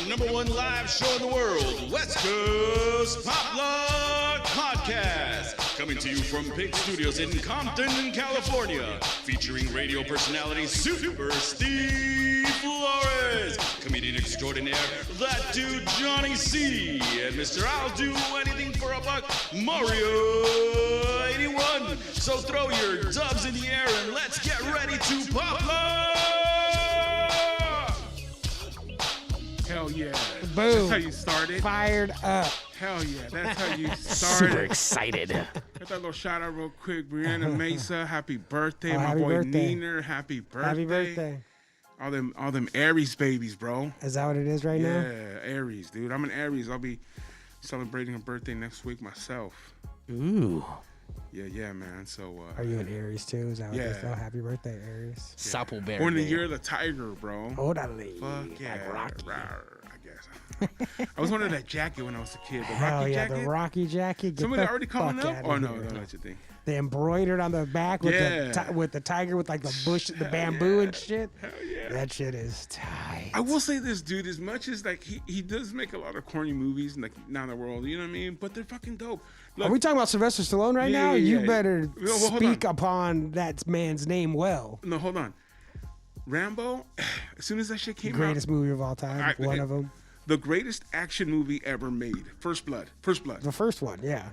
number one live show in the world, West Coast Pop Log Podcast. Coming to you from Pig Studios in Compton, California. Featuring radio personality Super Steve Flores, comedian extraordinaire, that dude Johnny C, and Mr. I'll Do Anything for a Buck, Mario 81. So throw your dubs in the air and let's get ready to pop love! Hell yeah. Boom. That's how you started. Fired up. Hell yeah. That's how you started. Super excited. Get that little shout out real quick. Brianna Mesa, happy birthday. My happy boy birthday. Neener, happy birthday. Happy birthday. All them Aries babies, bro. Is that what it is right now? Yeah, Aries, dude. I'm an Aries. I'll be celebrating a birthday next week myself. Ooh. Yeah, man. So Are you an Aries too? Is that what Yeah. they say? Oh, happy birthday, Aries. Sappleberry. Born in the Day. year of the tiger, bro. Totally. Fuck yeah. Like Rocky. Rawr, I guess. I was wearing that jacket when I was a kid. The Hell Rocky yeah, jacket. the Rocky jacket. Get Somebody the already calling fuck up? outta Oh no, here. that's your thing. They embroidered on the back with Yeah. with the tiger with like the bush, the Hell bamboo yeah. and shit. Hell yeah. That shit is tight. I will say this, dude. As much as like he does make a lot of corny movies, like now in the world, you know what I mean? But they're fucking dope. Look, Are we talking about Sylvester Stallone right Yeah, now? yeah, You yeah. better Well, hold speak on. upon that man's name well. no, hold on. Rambo. As soon as that shit came Greatest out, movie of all time. One of them. the greatest action movie ever made. First Blood. The first one, yeah.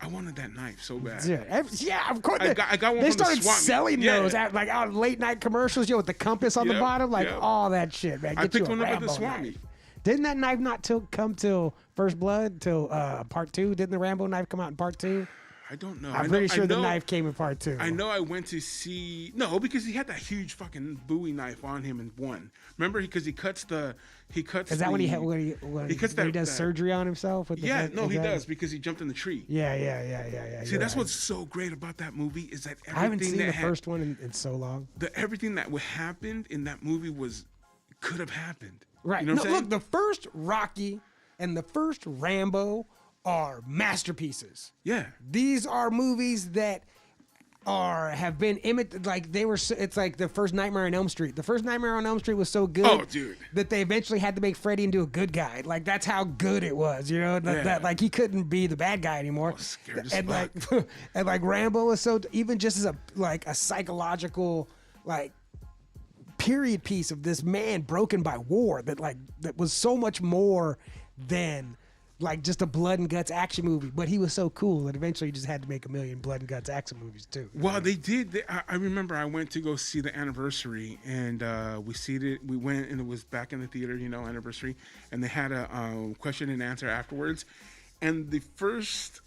I wanted that knife so bad. Yeah, of course. I got one They from the started swap meet. selling Yeah. those at like out late night commercials, with the compass on the Yep, bottom, like yep. all that shit, man. I Get you picked a one up at the Rambo swap knife. meet. Didn't that knife not come till First Blood, till part 2? Didn't the Rambo knife come out in part 2? I don't know. I'm pretty sure the knife came in part 2. I know I went to see because he had that huge fucking Bowie knife on him in one. Remember, because he cuts. Is that when he cuts when he that- does that- surgery on himself? With the Yeah, head- no, is he that- does because he jumped in the tree. Yeah. See, you're that's right. what's so great about that movie is that everything I haven't seen that the first one in so long. everything that happened in that movie could have happened. Right. You know what I'm saying? Look, the first Rocky and the first Rambo are masterpieces. Yeah. These are movies that have been imitated. Like they were. It's like the first Nightmare on Elm Street. The first Nightmare on Elm Street was so good. Oh, dude. That they eventually had to make Freddy into a good guy. Like that's how good it was. You know, Yeah. that like he couldn't be the bad guy anymore. Scared as And like fuck. and like Rambo was so even just as a psychological like period piece of this man broken by war that was so much more than like just a blood and guts action movie, but he was so cool that eventually he just had to make a million blood and guts action movies too. Well, they did. I remember I went to go see the anniversary, and we went, and it was back in the theater, anniversary, and they had a question and answer afterwards, and the first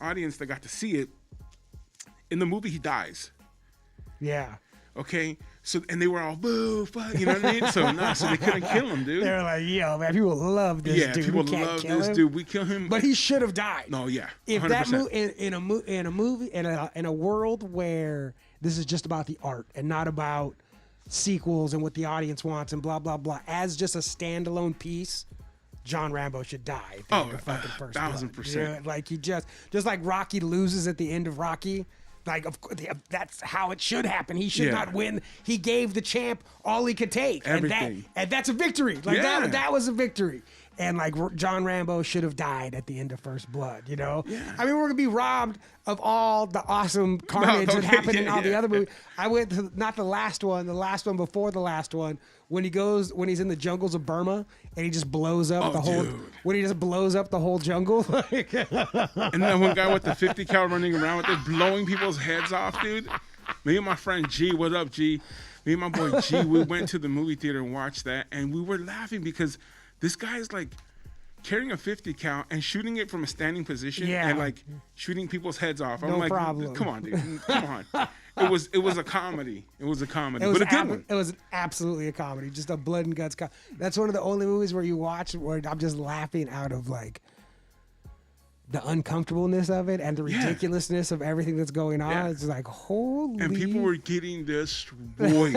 audience that got to see it in the movie, he dies. Yeah. Okay, so and they were all boo, fuck, you know what I mean? So they couldn't kill him, dude. They were like, yo, man, people love this Yeah, dude. people We can't love kill this him. dude. We kill him, But he should have died. no, yeah, If 100%. that in a world where this is just about the art and not about sequels and what the audience wants and blah blah blah, as just a standalone piece, John Rambo should die at the end of fucking First Blood. 1000%. Yeah, like he just like Rocky loses at the end of Rocky. Like, of course, that's how it should happen. He should Yeah. not win. He gave the champ all he could take, Everything. and that's a victory. Like Yeah. that was a victory. And like John Rambo should have died at the end of First Blood. You know, I mean, we're gonna be robbed of all the awesome carnage that okay, happened in yeah, all the yeah. other movies. I went to not the last one before the last one when he's in the jungles of Burma and he just blows up the whole. dude. When he just blows up the whole jungle. Like, And then one guy with the 50 cal running around with it, blowing people's heads off, dude. Me and my friend G, what up, G? Me and my boy G, we went to the movie theater and watched that, and we were laughing because this guy is like carrying a 50 cal and shooting it from a standing position Yeah. and like shooting people's heads off. I'm No like, problem. come on, dude, come on. It was a comedy. It was a comedy, It was, but a good one. it was absolutely a comedy, just a blood and guts. That's one of the only movies where you watch where I'm just laughing out of like the uncomfortableness of it and the Yeah. ridiculousness of everything that's going on. Yeah. It's like holy. And people were getting destroyed.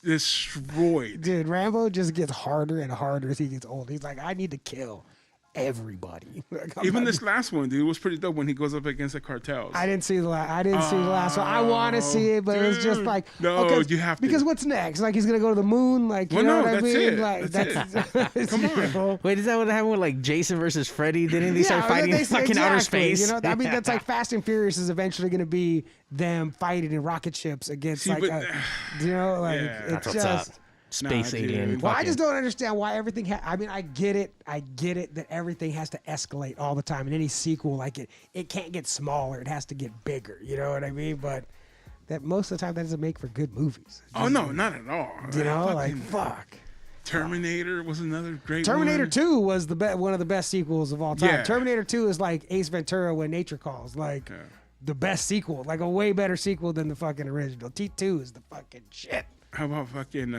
Destroyed. Dude, Rambo just gets harder and harder as he gets older. He's like, I need to kill everybody. Even this last one, dude, was pretty dope when he goes up against the cartels. I didn't see the last one. I want to see it, but it was just like you have to. Because what's next? Like he's gonna go to the moon? Like you know what I mean? It. Like that's Come on. Wait, is that what happened with like Jason versus Freddy? Didn't they start fighting in fucking outer space? You know, I mean that's like Fast and Furious is eventually gonna be them fighting in rocket ships against you know, like it's just. Space alien. Well, I just don't understand why everything. I mean, I get it that everything has to escalate all the time. In any sequel, like it can't get smaller; it has to get bigger. You know what I mean? But that most of the time that doesn't make for good movies. Oh no, not at all. You know, like fuck. Terminator was another great. Terminator one. 2 was one of the best sequels of all time. Yeah. Terminator 2 is like Ace Ventura when nature calls. Like the best sequel, like a way better sequel than the fucking original. T2 is the fucking shit. How about fucking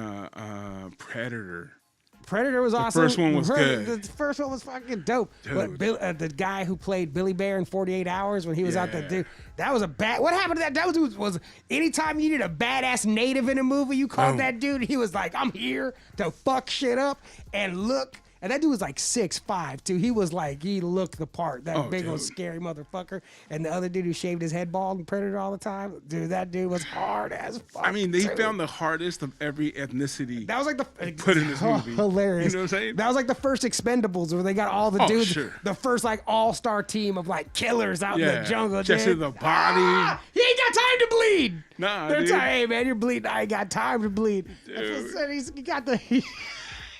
Predator? Predator was awesome. The first one was good. The first one was fucking dope. But the guy who played Billy Bear in 48 Hours when he was out there, dude, that was a bad. What happened to that? That was anytime you needed a badass native in a movie, you called that dude. He was like, I'm here to fuck shit up and look. And that dude was like 6'5", too. He was like, he looked the part. That big old scary motherfucker. And the other dude who shaved his head bald and Predator all the time. Dude, that dude was hard as fuck. I mean, they found the hardest of every ethnicity. That was like put in this movie. Hilarious. You know what I'm saying? That was like the first Expendables where they got all the dudes. Sure. The first like all-star team of like killers out in the jungle. Just in the body. He ain't got time to bleed. Nah, They're dude. Hey, man, you're bleeding. I ain't got time to bleed. Dude. He got the...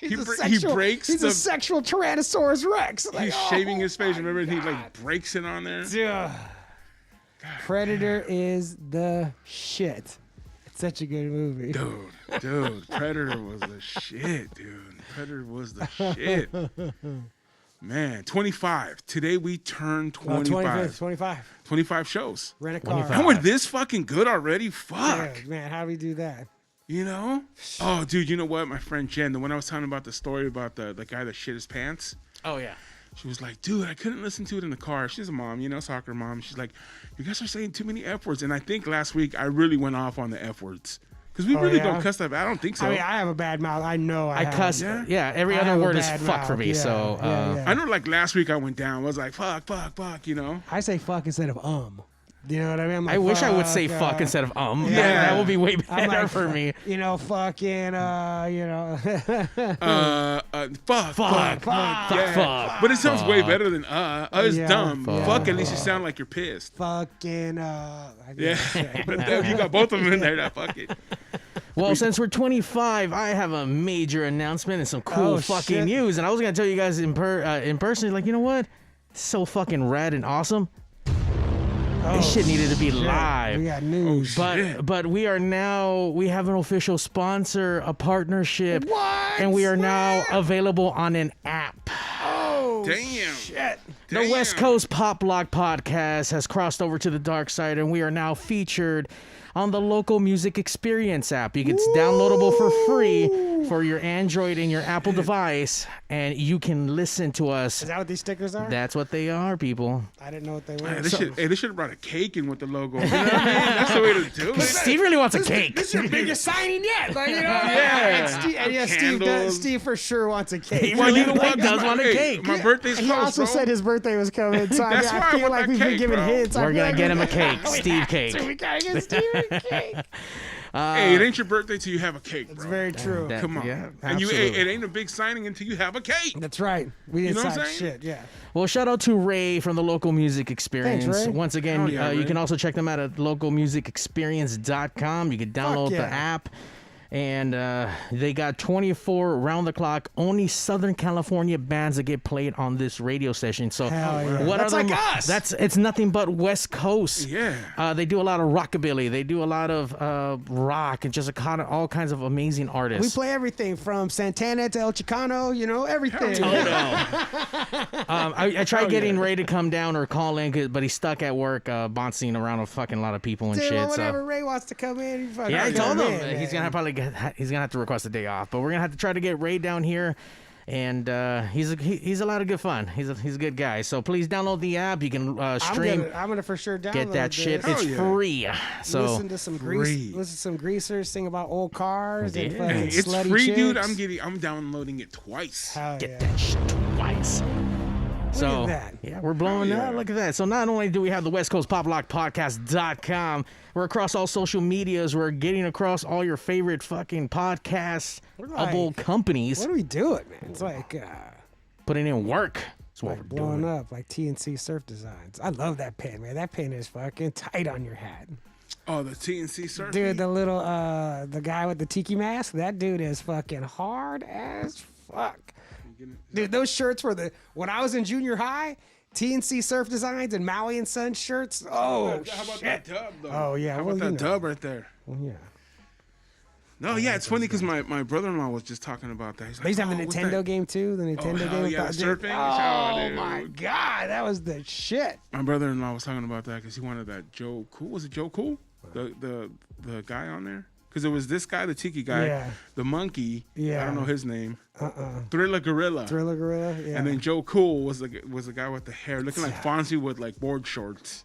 He breaks He's a sexual Tyrannosaurus Rex. Like, he's shaving his face. Remember, and he like breaks it on there. Yeah. Predator is the shit. It's such a good movie. Dude, Predator was the shit, dude. Predator was the shit. Man, 25. Today we turned 25. 25 shows. Rent a car. And we're this fucking good already? Fuck. Yeah, man, how do we do that? You know? Oh, dude, you know what? My friend Jen, the one I was telling about the story about the guy that shit his pants. Oh, yeah. She was like, dude, I couldn't listen to it in the car. She's a mom, you know, soccer mom. She's like, you guys are saying too many F words. And I think last week I really went off on the F words. Because we really don't cuss that bad. I don't think so. I mean, I have a bad mouth. I know I cuss. Yeah? Every other word is fuck for me. Yeah, so I know like last week I went down. I was like, fuck, you know? I say fuck instead of You know what I mean? I'm like, I wish I would say fuck instead of Yeah. That would be way better like, for me. You know, fucking, you know. Fuck. Fuck. But it sounds way better than It's dumb. Fuck. Fuck, at least you sound like you're pissed. Fucking, Yeah. But you got both of them in there. That fuck it. Well, since we're 25, I have a major announcement and some cool fucking news. And I was going to tell you guys in person, like, you know what? It's so fucking rad and awesome. This shit needed to be live. We got news. But we have an official sponsor, a partnership. What? And we are now available on an app. Oh, Damn. shit. The West Coast Pop Block Podcast has crossed over to the dark side, and we are now featured on the Local Music Experience app. It's downloadable for free for your Android and your Apple device, and you can listen to us. Is that what these stickers are? That's what they are, people. I didn't know what they were. They should have brought a cake in with the logo. You know what I mean? That's the way to do it. Steve really wants a cake. This is your biggest signing yet. Like, you know? Yeah. Steve for sure wants a cake. Well, you know what? what? Does want a cake. My birthday's close, He also bro. said his birthday was coming, so That's why I feel I want like that we've been cake, giving bro. hints. We're going to get him a cake. Steve cake. So we gotta get Steve a cake. Hey, it ain't your birthday till you have a cake, bro. It's very true. Come on. Yeah, and absolutely. it ain't a big signing until you have a cake. That's right. We didn't know what I'm sign saying? shit. Yeah. Well, shout out to Ray from the Local Music Experience. Thanks, Ray. Once again, Hell yeah, you Ray. can also check them out at localmusicexperience.com. You can download yeah. the app. And they got 24 round-the-clock, only Southern California bands that get played on this radio session. So Hell yeah. what That's other like us. It's nothing but West Coast. Yeah. They do a lot of rockabilly. They do a lot of rock and just all kinds of amazing We artists. play everything from Santana to El Chicano, you know, everything. I tried getting Ray to come down or call in, but he's stuck at work bouncing around a fucking lot of people and Dude, shit. well, So. whenever Ray wants to come in, he fucking Yeah, I come told him in, he's man. he's gonna have to request a day off, but we're gonna have to try to get Ray down here, and he's a lot of good fun. He's a good guy. So please download the app. You can stream. I'm gonna for sure download Get that this. shit. Hell It's yeah. free. So Listen to some greasers sing about old cars and Yeah. fucking It's slutty free, chicks. dude. I'm downloading it twice. Hell get yeah. that shit twice. So, at that. yeah, we're blowing up. Look at that. So not only do we have the West Coast Pop Lock Podcast.com, we're across all social medias. We're getting across all your favorite fucking podcasts, companies. What are we doing, man? It's like Putting in work. That's what like we're blowing doing. up like TNC Surf Designs. I love that pin, man. That pin is fucking tight on your hat. Oh, the TNC surf. Dude, the little the guy with the tiki mask, that dude is fucking hard as fuck. Dude, those shirts were when I was in junior high, TNC Surf Designs and Maui and Sons shirts. Oh, how about shit. that dub, though? Oh, yeah. How well, about that you know. dub right there? Well, yeah. No, yeah, it's funny because my brother-in-law was just talking about that. He's like, They used to have the what's Nintendo that?" game, too. The Nintendo hell game. yeah, with the surfing? Oh, Oh, dude. my God. That was the shit. My brother-in-law was talking about that because he wanted that Joe Cool. Was it Joe Cool? The guy on there? Because it was this guy, the tiki guy, Yeah. the monkey. Yeah. I don't know his name. Thriller Gorilla. Thriller Gorilla. Yeah. And then Joe Cool was the guy with the hair, looking like Fonzie with like board shorts.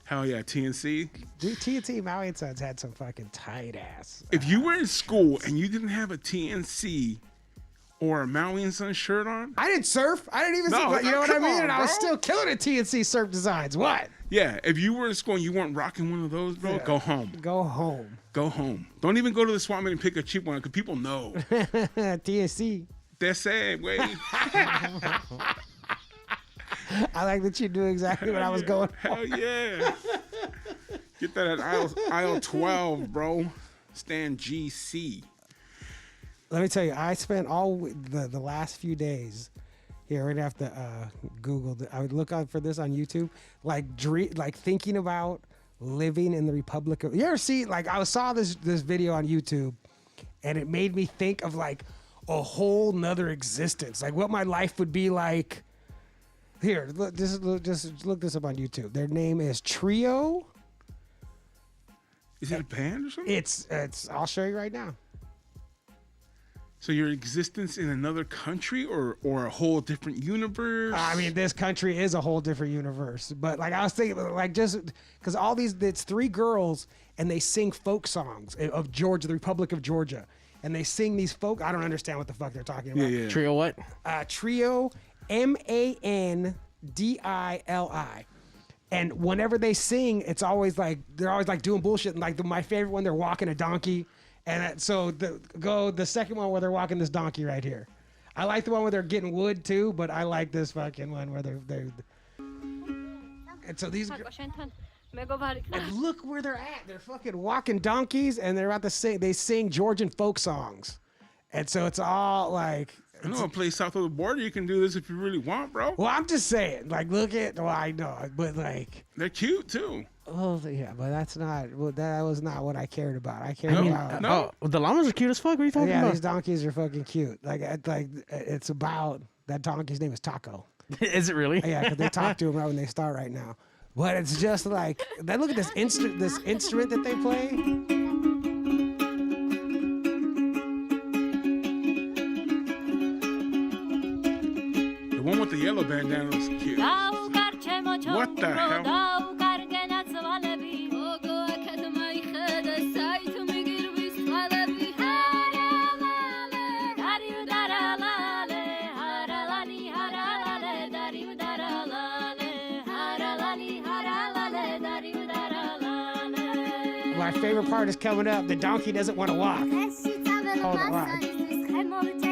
Hell yeah, TNC. Dude, TNT Maui and Sons had some fucking tight ass. If you were in school and you didn't have a TNC or a Maui and Son shirt on, I didn't surf. I didn't even No, you know what I come mean? on, And I was bro. still killing at TNC Surf Designs. What? yeah, if you were in school and you weren't rocking one of those, bro, go home. Go home. Go home. Don't even go to the swap meet and pick a cheap one because people know. TNC. They're sad, way. I like that you knew exactly what I was going for. Hell yeah. Get that at aisle 12, bro. Stand GC. Let me tell you, I spent all the last few days here. I'd have to Google. I would look out for this on YouTube, like thinking about living in the Republic of. You ever see? Like I saw this video on YouTube, and it made me think of like a whole nother existence, like what my life would be like. Here, just look this up on YouTube. Their name is Trio. Is it a band or something? It's. I'll show you right now. So your existence in another country or a whole different universe? I mean, this country is a whole different universe. But like I was thinking, like just because all these, it's three girls and they sing folk songs of Georgia, the Republic of Georgia, and they sing these folk. I don't understand what the fuck they're talking about. Yeah. Trio what? Trio, Mandili. And whenever they sing, it's always like they're always like doing bullshit. And like my favorite one, they're walking a donkey. And so the second one where they're walking this donkey right here. I like the one where they're getting wood too, but I like this fucking one where they're and so these and look where they're at. They're fucking walking donkeys and they're about to sing. They sing Georgian folk songs, and so it's all like. I know a place south of the border you can do this if you really want, bro. Well, I'm just saying, like, look at. Well, I know, but like. They're cute too. Oh yeah, but that's not. Well, that was not what I cared about. I cared about. No. Oh, the llamas are cute as fuck. What are you talking Yeah, about? these donkeys are fucking cute. Like it's about that donkey's name is Taco. Is it really? Yeah, because they talk to him right when they start right now. But it's just like that. Look at this instrument that they play. The one with the yellow bandana looks cute. What the hell? My favorite part is coming up. The donkey doesn't want to walk. Hold on.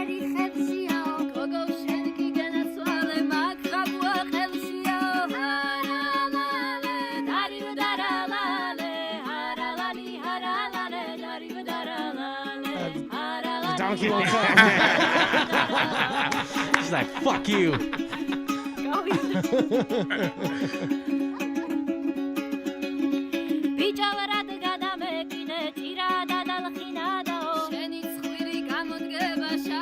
The donkey won't come. She's like, fuck you.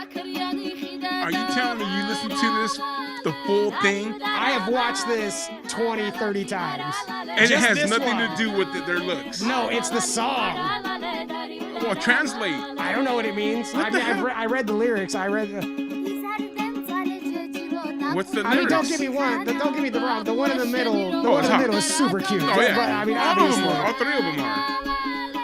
Are you telling me you listen to this the full thing? I have watched this 20, 30 times. And it Just has this nothing one. to do with their looks. No, it's the song. Well, translate. I don't know what it means. I mean, I read the lyrics. I read. What's the I mean, lyrics? don't give me one. Don't give me the wrong. The one in the middle. The one in the top. middle is super cute. Oh, yeah. But I mean, All of them obviously. are. All three of them are.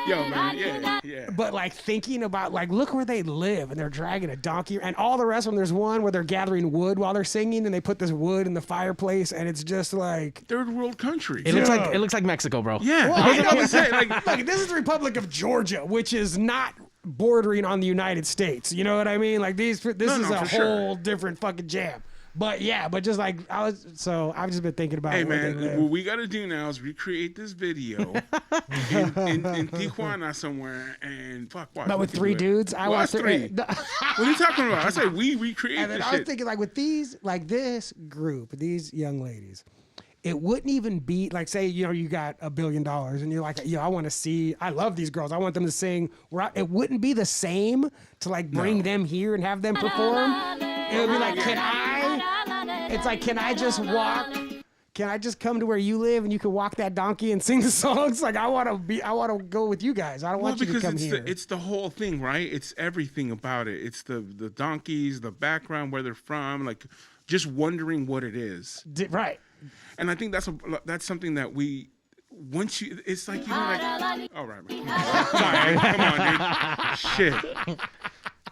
Yo, man, yeah. But like thinking about like, look where they live, and they're dragging a donkey, and all the rest of them. There's one where they're gathering wood while they're singing, and they put this wood in the fireplace, and it's just like third world country. It looks like Mexico, bro. Yeah, Well, I was I about know. to say, like, Like, this is the Republic of Georgia, which is not bordering on the United States. You know what I mean? Like this is a for whole sure. different fucking jam. But yeah, but just like I've just been thinking about. hey where they man, live. what we gotta do now is recreate this video in Tijuana somewhere, and fuck, watch. But we with can three do it. dudes, I Well, want that's three. What are you talking about? I said we recreate And then this I was shit. thinking, like, with these, like this group, these young ladies, it wouldn't even be like, say, you got $1 billion and you're like, I want to see, I love these girls. I want them to sing. It wouldn't be the same to like bring them here and have them perform. It would be like, can I just walk? Can I just come to where you live and you can walk that donkey and sing the songs? Like, I want to go with you guys. I don't want you to come here. It's the whole thing, right? It's everything about it. It's the donkeys, the background, where they're from, like just wondering what it is. Right. And I think that's something that we once you it's like like all right, come on, dude. Shit.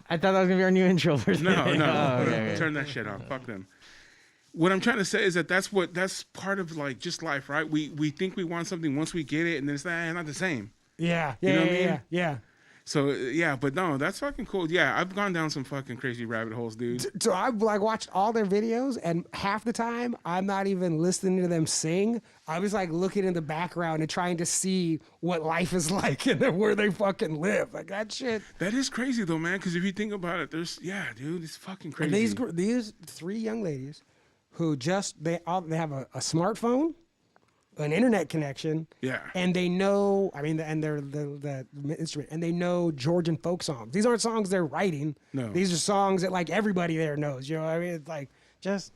I thought that was gonna be our new intro for No. okay. Turn that shit off. Fuck them. What I'm trying to say is that's part of like just life, right? We think we want something once we get it, and then it's not the same. Yeah. You know what I mean? Yeah. So yeah, but no, that's fucking cool. Yeah, I've gone down some fucking crazy rabbit holes, dude. So I've like watched all their videos, and half the time I'm not even listening to them sing. I was like looking in the background and trying to see what life is like and where they fucking live. Like that shit. That is crazy though, man. Because if you think about it, dude, it's fucking crazy. And these three young ladies who they have a smartphone, an internet connection, Yeah. and they know. I mean, and they're the instrument, and they know Georgian folk songs. These aren't songs they're writing. No. These are songs that like everybody there knows. You know what I mean? It's like just.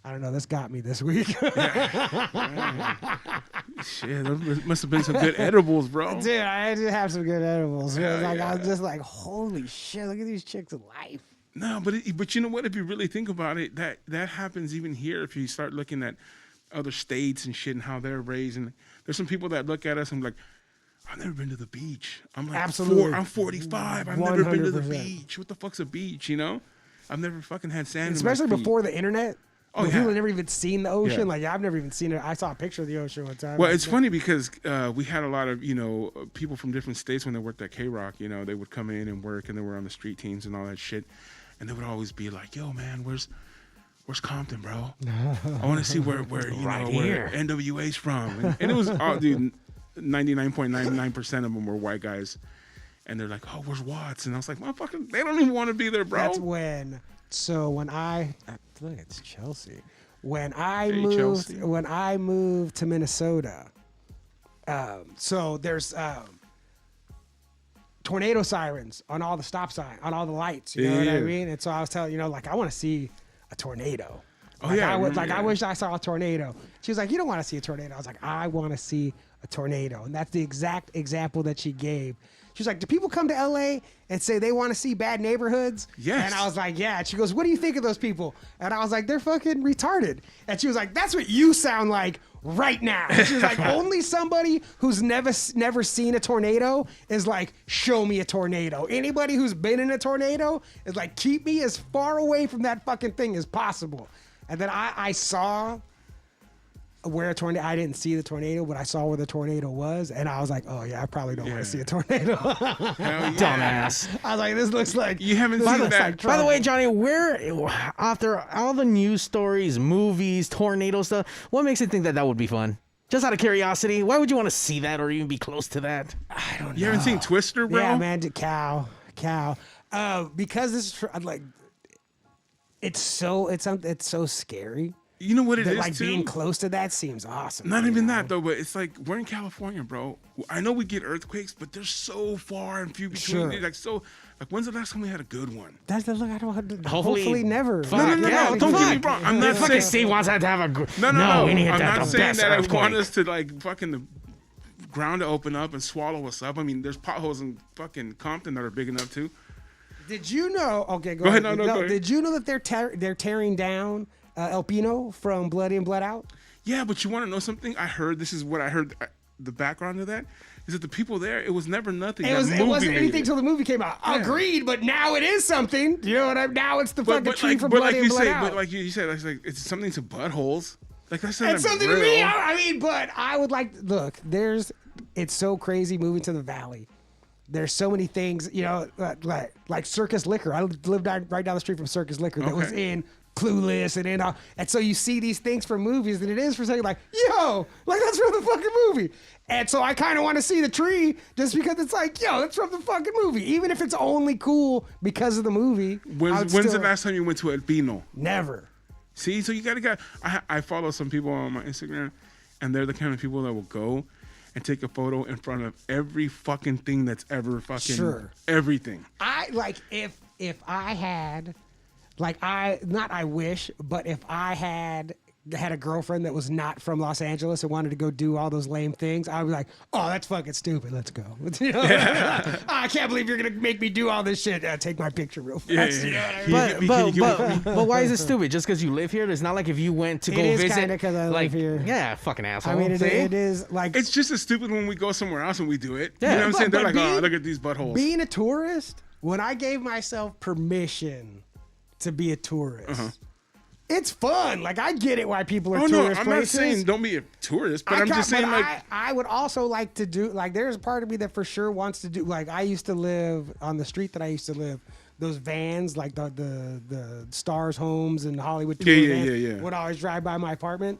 I don't know. This got me this week. Shit, there must have been some good edibles, bro. Dude, I did have some good edibles. Yeah, I was just like, holy shit, look at these chicks' life. No, but you know what? If you really think about it, that happens even here. If you start looking at other states and shit and how they're raised, and there's some people that look at us and be like, I've never been to the beach. I'm like, Absolutely. I'm 45. I've never been to the 100%. beach. What the fuck's a beach? You know, I've never fucking had sand. Especially in my feet. before the internet. Oh, when yeah. people had never even seen the ocean. Yeah. Like, I've never even seen it. I saw a picture of the ocean one time. Well, it's funny because we had a lot of, people from different states when they worked at K-Rock, they would come in and work and they were on the street teams and all that shit. And they would always be like, yo, man, where's Compton, bro? I want to see where where NWA's from. And it was, dude, 99.99% of them were white guys. And they're like, oh, where's Watts? And I was like, motherfucker, they don't even want to be there, bro. That's when I think it's Chelsea. When I Chelsea. moved to Minnesota, so there's tornado sirens on all the stop sign, on all the lights. You know what I mean? And so I was telling like I want to see a tornado. Oh, Like, yeah, I wish I saw a tornado. She was like, you don't want to see a tornado. I was like, I want to see a tornado. And that's the exact example that she gave. She was like, do people come to LA and say they want to see bad neighborhoods? Yes. And I was like, yeah. And she goes, what do you think of those people? And I was like, they're fucking retarded. And she was like, that's what you sound like right now. And she was like, only somebody who's never seen a tornado is like, show me a tornado. Anybody who's been in a tornado is like, keep me as far away from that fucking thing as possible. And then I saw where a tornado, I didn't see the tornado, but I saw where the tornado was, and I was like, oh yeah, I probably don't want to see a tornado. Hell yeah. Dumbass. I was like, this looks like You haven't this seen looks that. like By the trouble. way, Johnny, where after all the news stories, movies, tornado stuff, what makes you think that would be fun? Just out of curiosity, why would you want to see that or even be close to that? I don't know. You haven't seen Twister, bro? Yeah, man, cow. Because this is like, it's so scary. You know what it That is, like too? being close to that seems awesome. Not you even know? that though, but it's like we're in California, bro. I know we get earthquakes, but they're so far and few between. Sure. Like when's the last time we had a good one? That's the look. I don't. Hopefully- Hopefully never. Fuck, No, yeah, don't get me fuck. wrong. I'm not Fucking saying Steve wants that to have a no. we need I'm to have not the saying best that I earthquake. want us to like fucking the ground to open up and swallow us up. I mean, there's potholes in fucking Compton that are big enough too. Did you know? Okay, go ahead. ahead. No, go ahead. Did you know that they're tearing down El Pino from Blood In, Blood Out? Yeah, but you want to know something? This is what I heard. The background of that. is that the people there, it was never nothing. It wasn't anything till the movie came out. Yeah. Agreed, but now it is something. You know what I mean? Now it's the fucking tree from Blood In, Blood Out. But like you said, it's something to buttholes. Like that's It's something to me. I mean, but I would like look. It's so crazy moving to the valley. There's so many things, you know, like Circus Liquor. I lived right down the street from Circus Liquor that was in Clueless and in all. And so you see these things from movies, and it is for saying like, yo, like that's from the fucking movie. And so I kind of want to see the tree just because it's like, yo, that's from the fucking movie. Even if it's only cool because of the movie. When's the last time you went to El Pino? Never. See, so you gotta. I follow some people on my Instagram, and they're the kind of people that will go and take a photo in front of every fucking thing that's ever fucking everything. I like if I had, like I wish, but if I had a girlfriend that was not from Los Angeles and wanted to go do all those lame things, I would be like, oh, that's fucking stupid. Let's go. You know? I can't believe you're gonna make me do all this shit. Take my picture real fast. You know what I mean? But why is it stupid? Just because you live here? It's not like if you went to go visit. It is kind of because I live here. Yeah, fucking asshole. I mean, it is like it's just as stupid when we go somewhere else and we do it. Yeah. You know what I'm saying? They're like, being, oh, look at these buttholes. Being a tourist, when I gave myself permission to be a tourist. It's fun. Like, I get it why people are tourist I'm places. not saying don't be a tourist, but I'm just saying, like... I would also like to do... Like, there's a part of me that for sure wants to do... Like, I used to live on the street that I used to live. Those vans, like the Stars Homes and Hollywood tour vans would always drive by my apartment.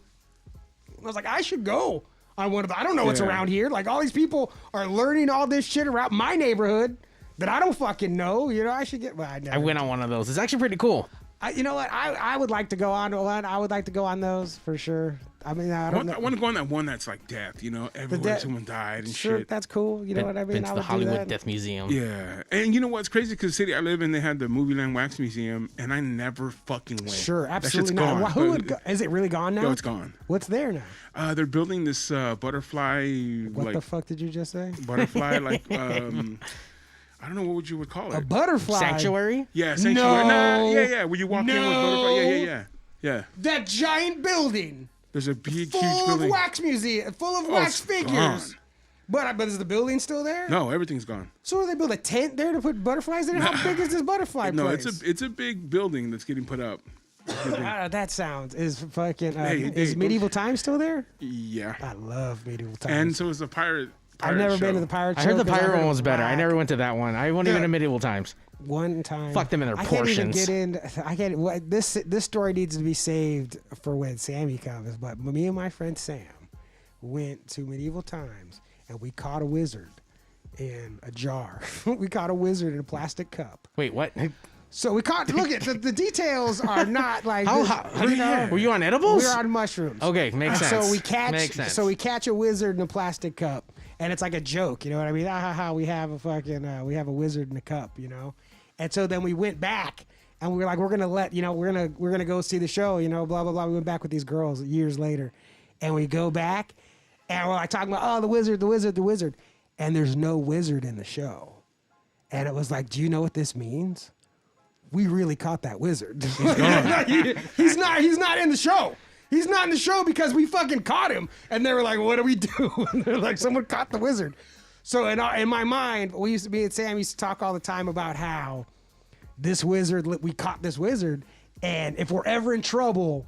I was like, I should go on one of the... I don't know what's around here. Like, all these people are learning all this shit around my neighborhood that I don't fucking know. You know, I should get... Well, I went on one of those. It's actually pretty cool. You know what? I would like to go on one. I would like to go on those for sure. I mean, I want to go on that one that's like death, you know, everywhere someone died and shit. That's cool. You know what I mean? It's the Hollywood Death Museum. Yeah. And you know what's crazy? Because the city I live in, they had the Movie Land Wax Museum, and I never fucking went. Sure, absolutely that shit's not. gone. Who would go? Is it really gone now? No, it's gone. What's there now? They're building this butterfly. What the fuck did you just say? Butterfly, like, I don't know what you would call it. A butterfly sanctuary? Yeah, sanctuary. No. Yeah. Where you walk in with butterfly. Yeah. That giant building. There's a big, huge full building. Of wax museum, full of wax figures. Gone. But is the building still there? No, everything's gone. So do they build a tent there to put butterflies in? How big is this butterfly place? No, it's a big building that's getting put up. That sounds is fucking. Is Medieval Times still there? Yeah. I love Medieval Times. And so is the pirate. I've never show. been to the pirate show. I heard the pirate one was better. I never went to that one. I went even to Medieval Times. One time. Fuck them in their portions. I can't even get in. I can't. This story needs to be saved for when Sammy comes. But me and my friend Sam went to Medieval Times and we caught a wizard in a jar. We caught a wizard in a plastic cup. Wait, what? So we caught. Look at the details are not like. Were you on edibles? We were on mushrooms. Okay, makes sense. So we catch. Makes sense. So we catch a wizard in a plastic cup, and it's like a joke. You know what I mean? We have a fucking we have a wizard in a cup. You know, and so then we went back, and we were like, we're gonna go see the show. You know, blah blah blah. We went back with these girls years later, and we go back, and we're like talking about the wizard, and there's no wizard in the show, and it was like, do you know what this means? We really caught that wizard. He's gone. He's not in the show. He's not in the show because we fucking caught him. And they were like, what do we do? And they're like, someone caught the wizard. So in my mind, me and Sam used to talk all the time about how we caught this wizard. And if we're ever in trouble,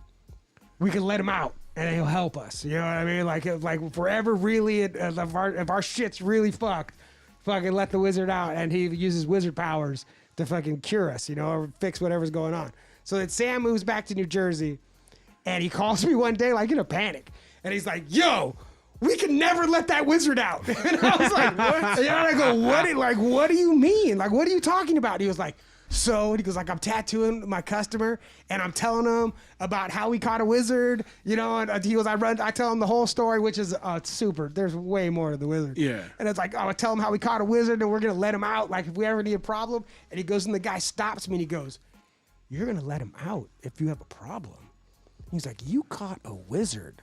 we can let him out and he'll help us. You know what I mean? Like if we're ever really, if our shit's really fucked, fucking let the wizard out. And he uses wizard powers to fucking cure us, you know, or fix whatever's going on. So then Sam moves back to New Jersey, and he calls me one day like in a panic, and he's like, "Yo, we can never let that wizard out." And I was like, "What?" And I go, "What do you mean? Like, what are you talking about?" And he was like, and he goes like, I'm tattooing my customer and I'm telling him about how we caught a wizard, you know, and he goes, I tell him the whole story, which is super. There's way more to the wizard. Yeah. And it's like, I tell him how we caught a wizard and we're going to let him out. Like if we ever need a problem. And he goes, and the guy stops me and he goes, you're going to let him out if you have a problem. He's like, you caught a wizard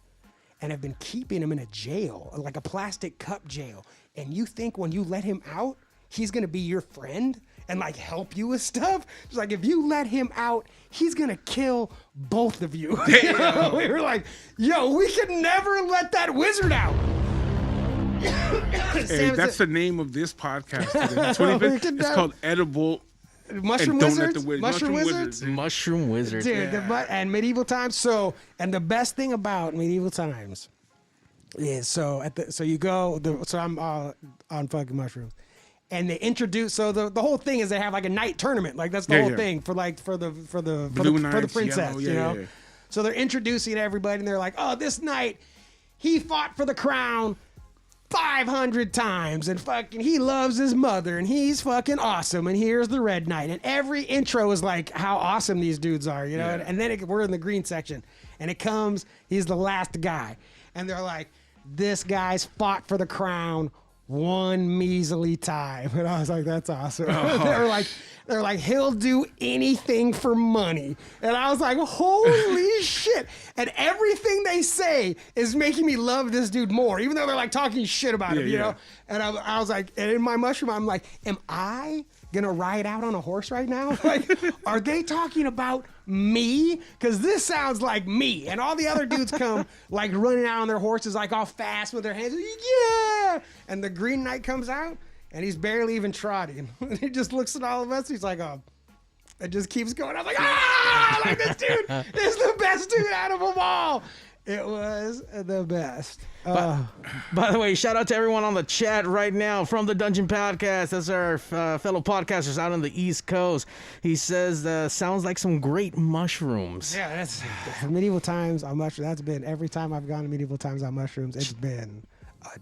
and have been keeping him in a jail, like a plastic cup jail. And you think when you let him out, he's going to be your friend and like help you with stuff? It's like, if you let him out, he's going to kill both of you. You know? We were like, yo, we could never let that wizard out. Hey, that's the name of this podcast today. It's called Edible Mushroom and Don't Let Wizards. the Mushroom Wizards. Mushroom Wizard. Dude, and medieval times. So, and the best thing about medieval times is so you go. So I'm on fucking mushrooms, and they introduce. So the whole thing is they have like a night tournament. Like that's the whole thing for the princess. Yellow, you know. So they're introducing everybody, and they're like, oh, this night he fought for the crown 500 times, and fucking he loves his mother, and he's fucking awesome, and here's the Red Knight, and every intro is like how awesome these dudes are, you know. And then we're in the green section, and it comes, he's the last guy, and they're like, this guy's fought for the crown one measly time, and I was like, that's awesome. They're like, he'll do anything for money. And I was like, holy shit. And everything they say is making me love this dude more, even though they're like talking shit about him, you know? And I was like, and in my mushroom, I'm like, am I gonna ride out on a horse right now? Like, are they talking about me? Because this sounds like me. And all the other dudes come like running out on their horses, like all fast with their hands. Yeah. And the Green Knight comes out. And he's barely even trotting. And he just looks at all of us. He's like, oh, it just keeps going. I'm like, like this dude is the best dude out of them all. It was the best. By the way, shout out to everyone on the chat right now from the Dungeon Podcast. That's our fellow podcasters out on the East Coast. He says, sounds like some great mushrooms. Yeah, that's medieval times on mushrooms. That's been every time I've gone to medieval times on mushrooms. It's been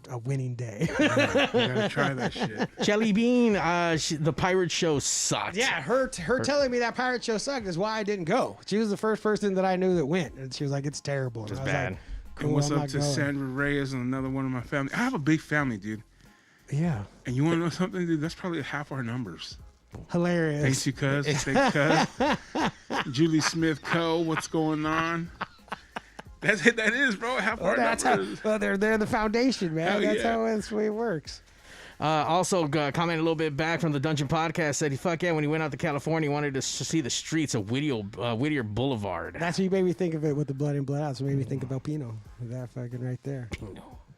a winning day. You gotta try that shit. Jelly Bean, the pirate show sucked. Yeah, her telling me that pirate show sucked is why I didn't go. She was the first person that I knew that went, and she was like, "It's terrible." It's bad. Like, cool, And what's I'm up not to going. Sandra Reyes and another one of my family? I have a big family, dude. Yeah, And you want to know something, dude? That's probably half our numbers. hilarious. Thanks, you cuz. Thanks, cuz. Julie Smith Co. What's going on? That's it. That is, bro. Half our numbers. They're the foundation, man. Hell That's yeah. how that's the way it works. Also, comment a little bit back from the Dungeon Podcast, said, fuck yeah, when he went out to California, he wanted to see the streets of Whittier Boulevard. That's what you made me think of it with the Blood in, Blood out. So it made me think about Pino. That fucking right there.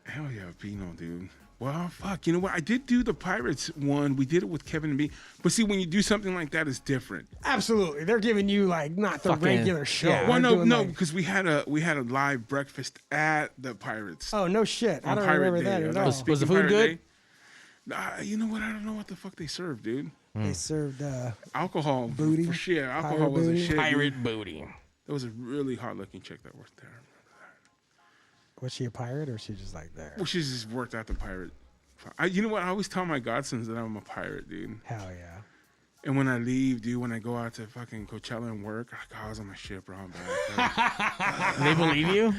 Hell yeah, Pino, dude. Well, fuck. You know what? I did do the Pirates one. We did it with Kevin and me. But see, when you do something like that, it's different. Absolutely, they're giving you like not the Fucking- regular show. yeah. Well, They're no, doing, because we had a live breakfast at the Pirates. Oh no shit! I on don't Pirate remember that Day. at That all. was Was the Speaking food Pirate good? Day. You know what? I don't know what the fuck they served, dude. They served Alcohol. Booty? For shit. Alcohol Pirate was a booty? shit. dude. Pirate booty. There was a really hot-looking chick that worked there. Was she a pirate or she just like there? Well, she's just worked at the pirate. You know what? I always tell my godsons that I'm a pirate, dude. Hell yeah. And when I leave, dude, when I go out to fucking Coachella and work, I was on my shit, bro. I'm bad. They believe you?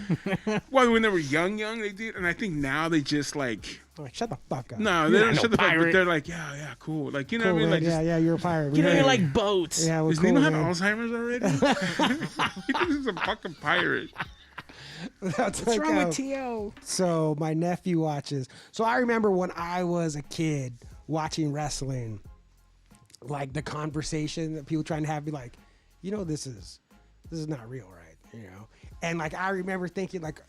Well, when they were young, they did. And I think now they just like, Like, shut the fuck up. no, they You're don't not shut no the fuck up. But pirate. they're like, yeah, cool. Like, you know Cool, what I mean? man. Like, Yeah, yeah, you're a pirate. You know, Yeah. you like boats. Yeah, we're does cool, Nino have man. Alzheimer's already? He thinks he's a fucking pirate. That's What's like wrong how- with T.O.? So my nephew watches. So I remember when I was a kid watching wrestling, like the conversation that people trying to have, be like, you know, this is not real, right? You know, and like I remember thinking, like,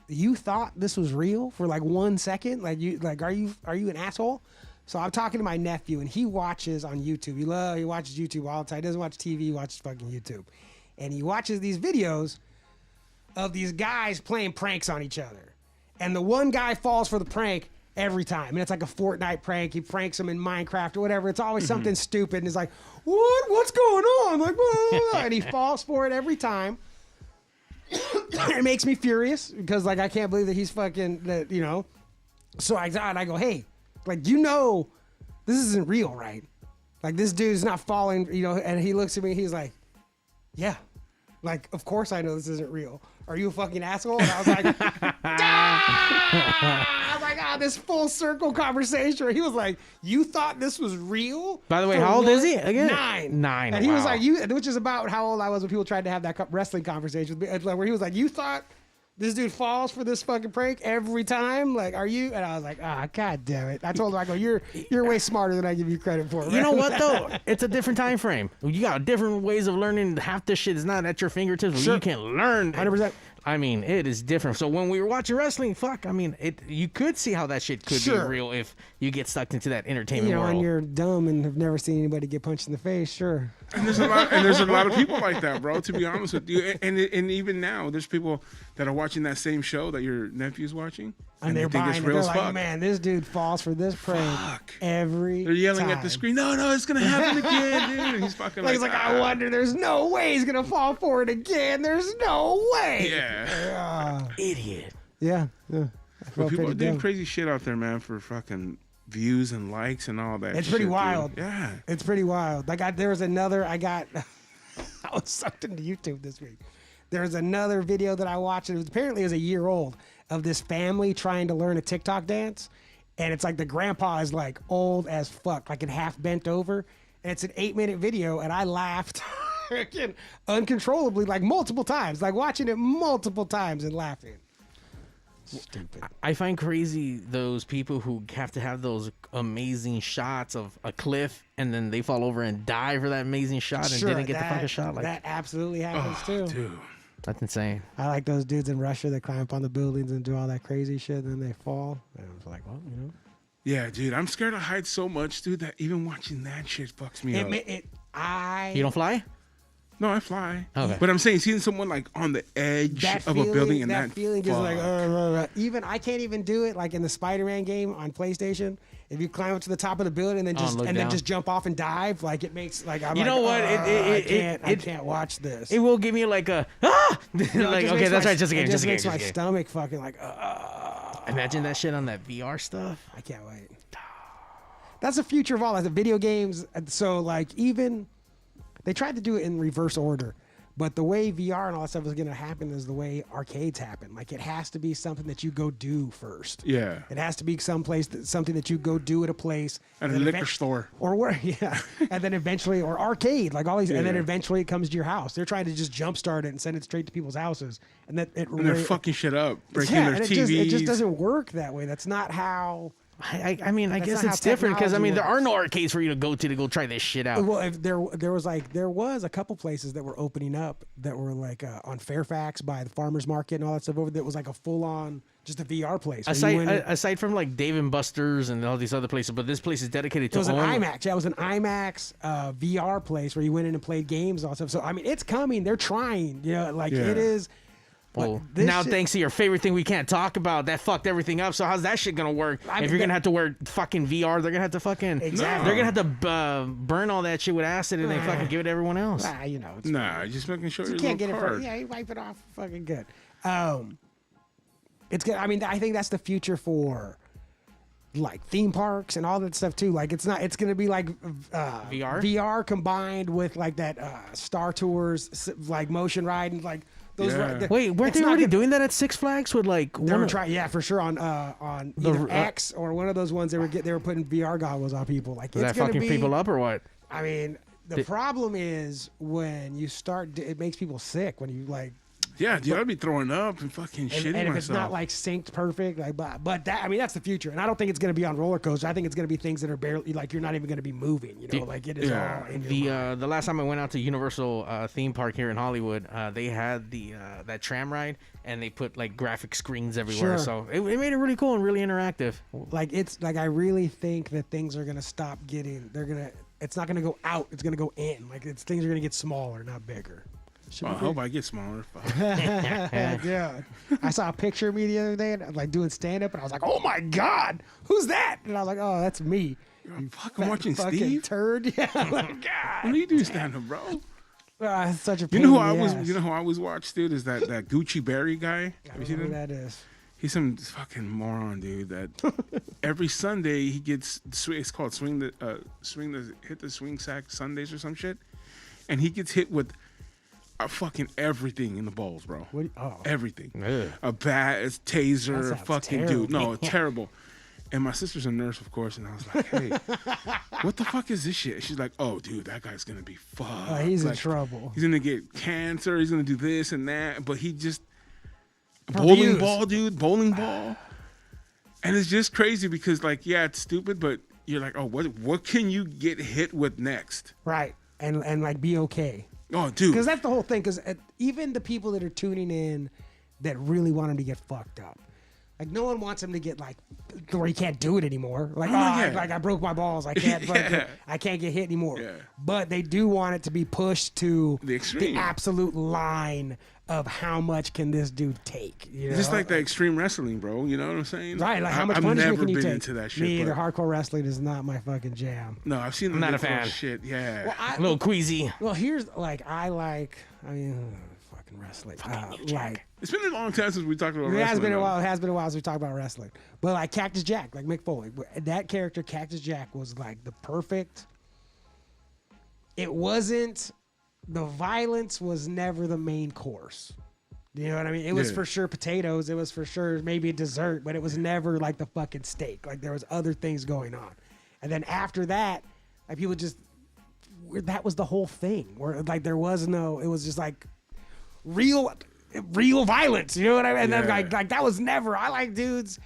you thought this was real for like 1 second, like are you an asshole? So I'm talking to my nephew, and he watches on YouTube. He watches YouTube all the time. He doesn't watch TV. He watches fucking YouTube, and he watches these videos of these guys playing pranks on each other. And the one guy falls for the prank every time. And it's like a Fortnite prank. He pranks him in Minecraft or whatever. It's always something stupid. And he's like, what's going on? Like, blah. And he falls for it every time. It makes me furious because, like, I can't believe that he's fucking, that, you know. So I go, hey, like, you know, this isn't real, right? Like, this dude's not falling, you know. And he looks at me, he's like, yeah. Like, of course I know this isn't real. Are you a fucking asshole? And I was like, I was like, this full circle conversation. He was like, you thought this was real? By the way, For how old what? is he again? 9. 9, And he was wow. like, which is about how old I was when people tried to have that wrestling conversation with me. Like, where he was like, you thought this dude falls for this fucking prank every time? Like, are you? And I was like, god damn it. I told him, I go, you're way smarter than I give you credit for. You know what though? It's a different time frame. You got different ways of learning. Half this shit is not at your fingertips. Where Sure. You can learn. 100%. I mean, it is different. So when we were watching wrestling, you could see how that shit could be real if you get sucked into that entertainment world. And you're dumb and have never seen anybody get punched in the face, sure. And there's a lot of people like that, bro, to be honest with you. And even now, there's people that are watching that same show that your nephew's watching. And they they're think buying it's it. real They're as like, fuck. man, this dude falls for this prank every They're yelling time. at the screen, no, it's going to happen again, dude. And he's fucking He's like, I wonder, there's no way he's going to fall for it again. There's no way. Yeah. Idiot. Yeah. But people are doing crazy shit out there, man, for fucking views and likes and all that. It's pretty shit, wild. Dude. Yeah. It's pretty wild. There was another, I was sucked into YouTube this week. There's another video that I watched. Apparently it was a year old of this family trying to learn a TikTok dance. And it's like the grandpa is like old as fuck, like half bent over. And it's an 8-minute video. And I laughed again, uncontrollably, like multiple times, like watching it multiple times and laughing. Stupid. I find crazy those people who have to have those amazing shots of a cliff and then they fall over and die for that amazing shot and didn't get the fucking shot. Like that absolutely happens too. Dude. That's insane. I like those dudes in Russia that climb up on the buildings and do all that crazy shit and then they fall. And I was like, well, you know. Yeah, dude. I'm scared of heights so much, dude, that even watching that shit fucks me up. You don't fly? No, I fly. Okay. But I'm saying seeing someone like on the edge of a building and that feeling is like even I can't even do it like in the Spider-Man game on PlayStation. If you climb up to the top of the building and then just jump off and dive, like it makes like I'm I can't watch this. It will give me like a like okay, that's right, just a game, it just a game. makes my stomach fucking like Imagine that shit on that VR stuff. I can't wait. That's the future of all that. The video games. So like even they tried to do it in reverse order, but the way VR and all that stuff is going to happen is the way arcades happen. Like it has to be something that you go do first. Yeah. It has to be something that you go do at a place. At a liquor store. Or where, yeah. And then eventually, or arcade, like all these, and then eventually it comes to your house. They're trying to just jumpstart it and send it straight to people's houses. And they're fucking shit up, breaking their TVs. It just doesn't work that way. That's not how... I mean, I guess it's different because I mean there are no arcades for you to go try this shit out. Well, if there was a couple places that were opening up that were like on Fairfax by the farmers market and all that stuff over there. It was like a full on just a VR place. Aside from like Dave and Buster's and all these other places, but this place is dedicated to. It was an IMAX. Yeah, it was an IMAX VR place where you went in and played games and all that stuff. So I mean, it's coming. They're trying. You know, like it is. Well, now thanks to your favorite thing we can't talk about, that fucked everything up. So how's that shit gonna work? If you're gonna have to wear fucking VR, they're gonna have to fucking they're gonna have to burn all that shit with acid and then fucking give it to everyone else. You know, just making sure you can't get it. You wipe it off, fucking good. It's good. I mean, I think that's the future for like theme parks and all that stuff too. Like it's gonna be like VR combined with like that Star Tours like motion ride and like. Wait, weren't they already doing that at Six Flags with like? They were trying, yeah, for sure on either X or one of those ones. They were putting VR goggles on people. Like, is that fucking people up or what? I mean, the problem is when you start, it makes people sick when you like. Yeah, dude, I'd be throwing up and fucking shitting myself. And if it's not like synced perfect, like, but that, I mean, that's the future. And I don't think it's going to be on roller coasters. I think it's going to be things that are barely, like, you're not even going to be moving, you know, like it is all in your mind. The last time I went out to Universal theme park here in Hollywood, they had that tram ride and they put like graphic screens everywhere. Sure. So it made it really cool and really interactive. Like, it's like, I really think that things are going to stop getting, it's not going to go out. It's going to go in. Like things are going to get smaller, not bigger. I hope I get smaller. Yeah. I saw a picture of me the other day, and like doing stand up, and I was like, "Oh my god, who's that?" And I was like, "Oh, that's me." I'm fucking watching Steve. Turd. Yeah. Like, God. When do you do stand up, bro? It's such a pain You know who I always watch, dude? Is that Gucci Berry guy? Have you seen him? Who that is? He's some fucking moron, dude. That every Sunday he gets it's called hit the swing sack Sundays or some shit, and he gets hit with. Fucking everything in the balls, bro. Everything. Ugh. A bat, a taser, fucking terrible. Dude. No, terrible. And my sister's a nurse, of course, and I was like, hey, what the fuck is this shit? She's like, oh, dude, that guy's going to be fucked. Oh, he's in trouble. He's going to get cancer. He's going to do this and that. But he just... Bowling ball, dude. Bowling ball. And it's just crazy because, like, yeah, it's stupid, but you're like, oh, what can you get hit with next? Right. And like, be okay. Oh, dude. Because that's the whole thing. Because even the people that are tuning in that really want him to get fucked up. Like no one wants him to get like where he can't do it anymore. Like I broke my balls. I can't I can't get hit anymore. Yeah. But they do want it to be pushed to The extreme. absolute line of how much can this dude take. You know? Just like the extreme wrestling, bro. You know what I'm saying? Right, like how much I've punishment never can you been take? into that shit. Me either. but- Hardcore wrestling is not my fucking jam. No, I've seen the not a Nick Cross fan. shit. Yeah. Well, A little queasy. Well, here's like fucking wrestling. Like It's been a long time since we talked about it wrestling. has been a though. while. It has been a while since we talked about wrestling. But like Cactus Jack, like Mick Foley, that character Cactus Jack was like the perfect. It wasn't. The violence was never the main course. You know what I mean? It was Yeah. for sure potatoes. It was for sure maybe a dessert, but it was never like the fucking steak. Like there was other things going on. And then after that, like people just that was the whole thing. Where like there was no, it was just like real violence. You know what I mean? And then Yeah. like that was never. I like dudes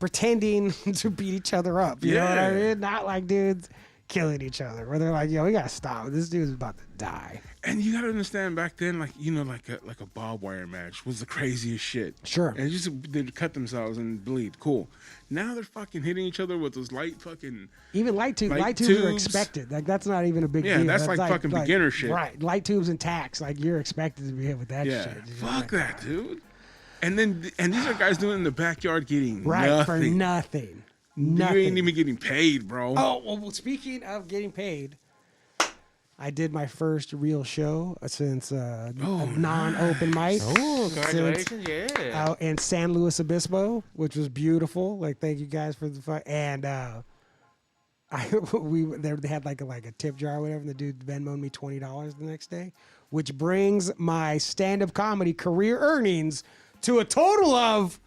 pretending to beat each other up. You know what I Yeah. mean? Not like dudes killing each other. Where they're like, yo, we gotta stop. This dude's about to die. And you gotta understand, back then, like a barbed wire match was the craziest shit. Sure. And just they'd cut themselves and bleed. Cool. Now they're fucking hitting each other with those light fucking. Even light tubes are tubes. expected. Like that's not even a big Yeah, deal. that's like fucking beginner shit. Right. Light tubes and tacks, like you're expected to be hit with that Yeah. shit. You know? Fuck that, dude. And these are guys doing it in the backyard getting Right, for nothing. nothing. You Nothing. ain't even getting paid, bro. Oh, well, speaking of getting paid, I did my first real show since a non-open mic. Oh, congratulations! Yeah. Out in San Luis Obispo, which was beautiful. Like, thank you guys for the fun. And they had like a tip jar or whatever. And the dude Venmo'd me $20 the next day, which brings my stand-up comedy career earnings to a total of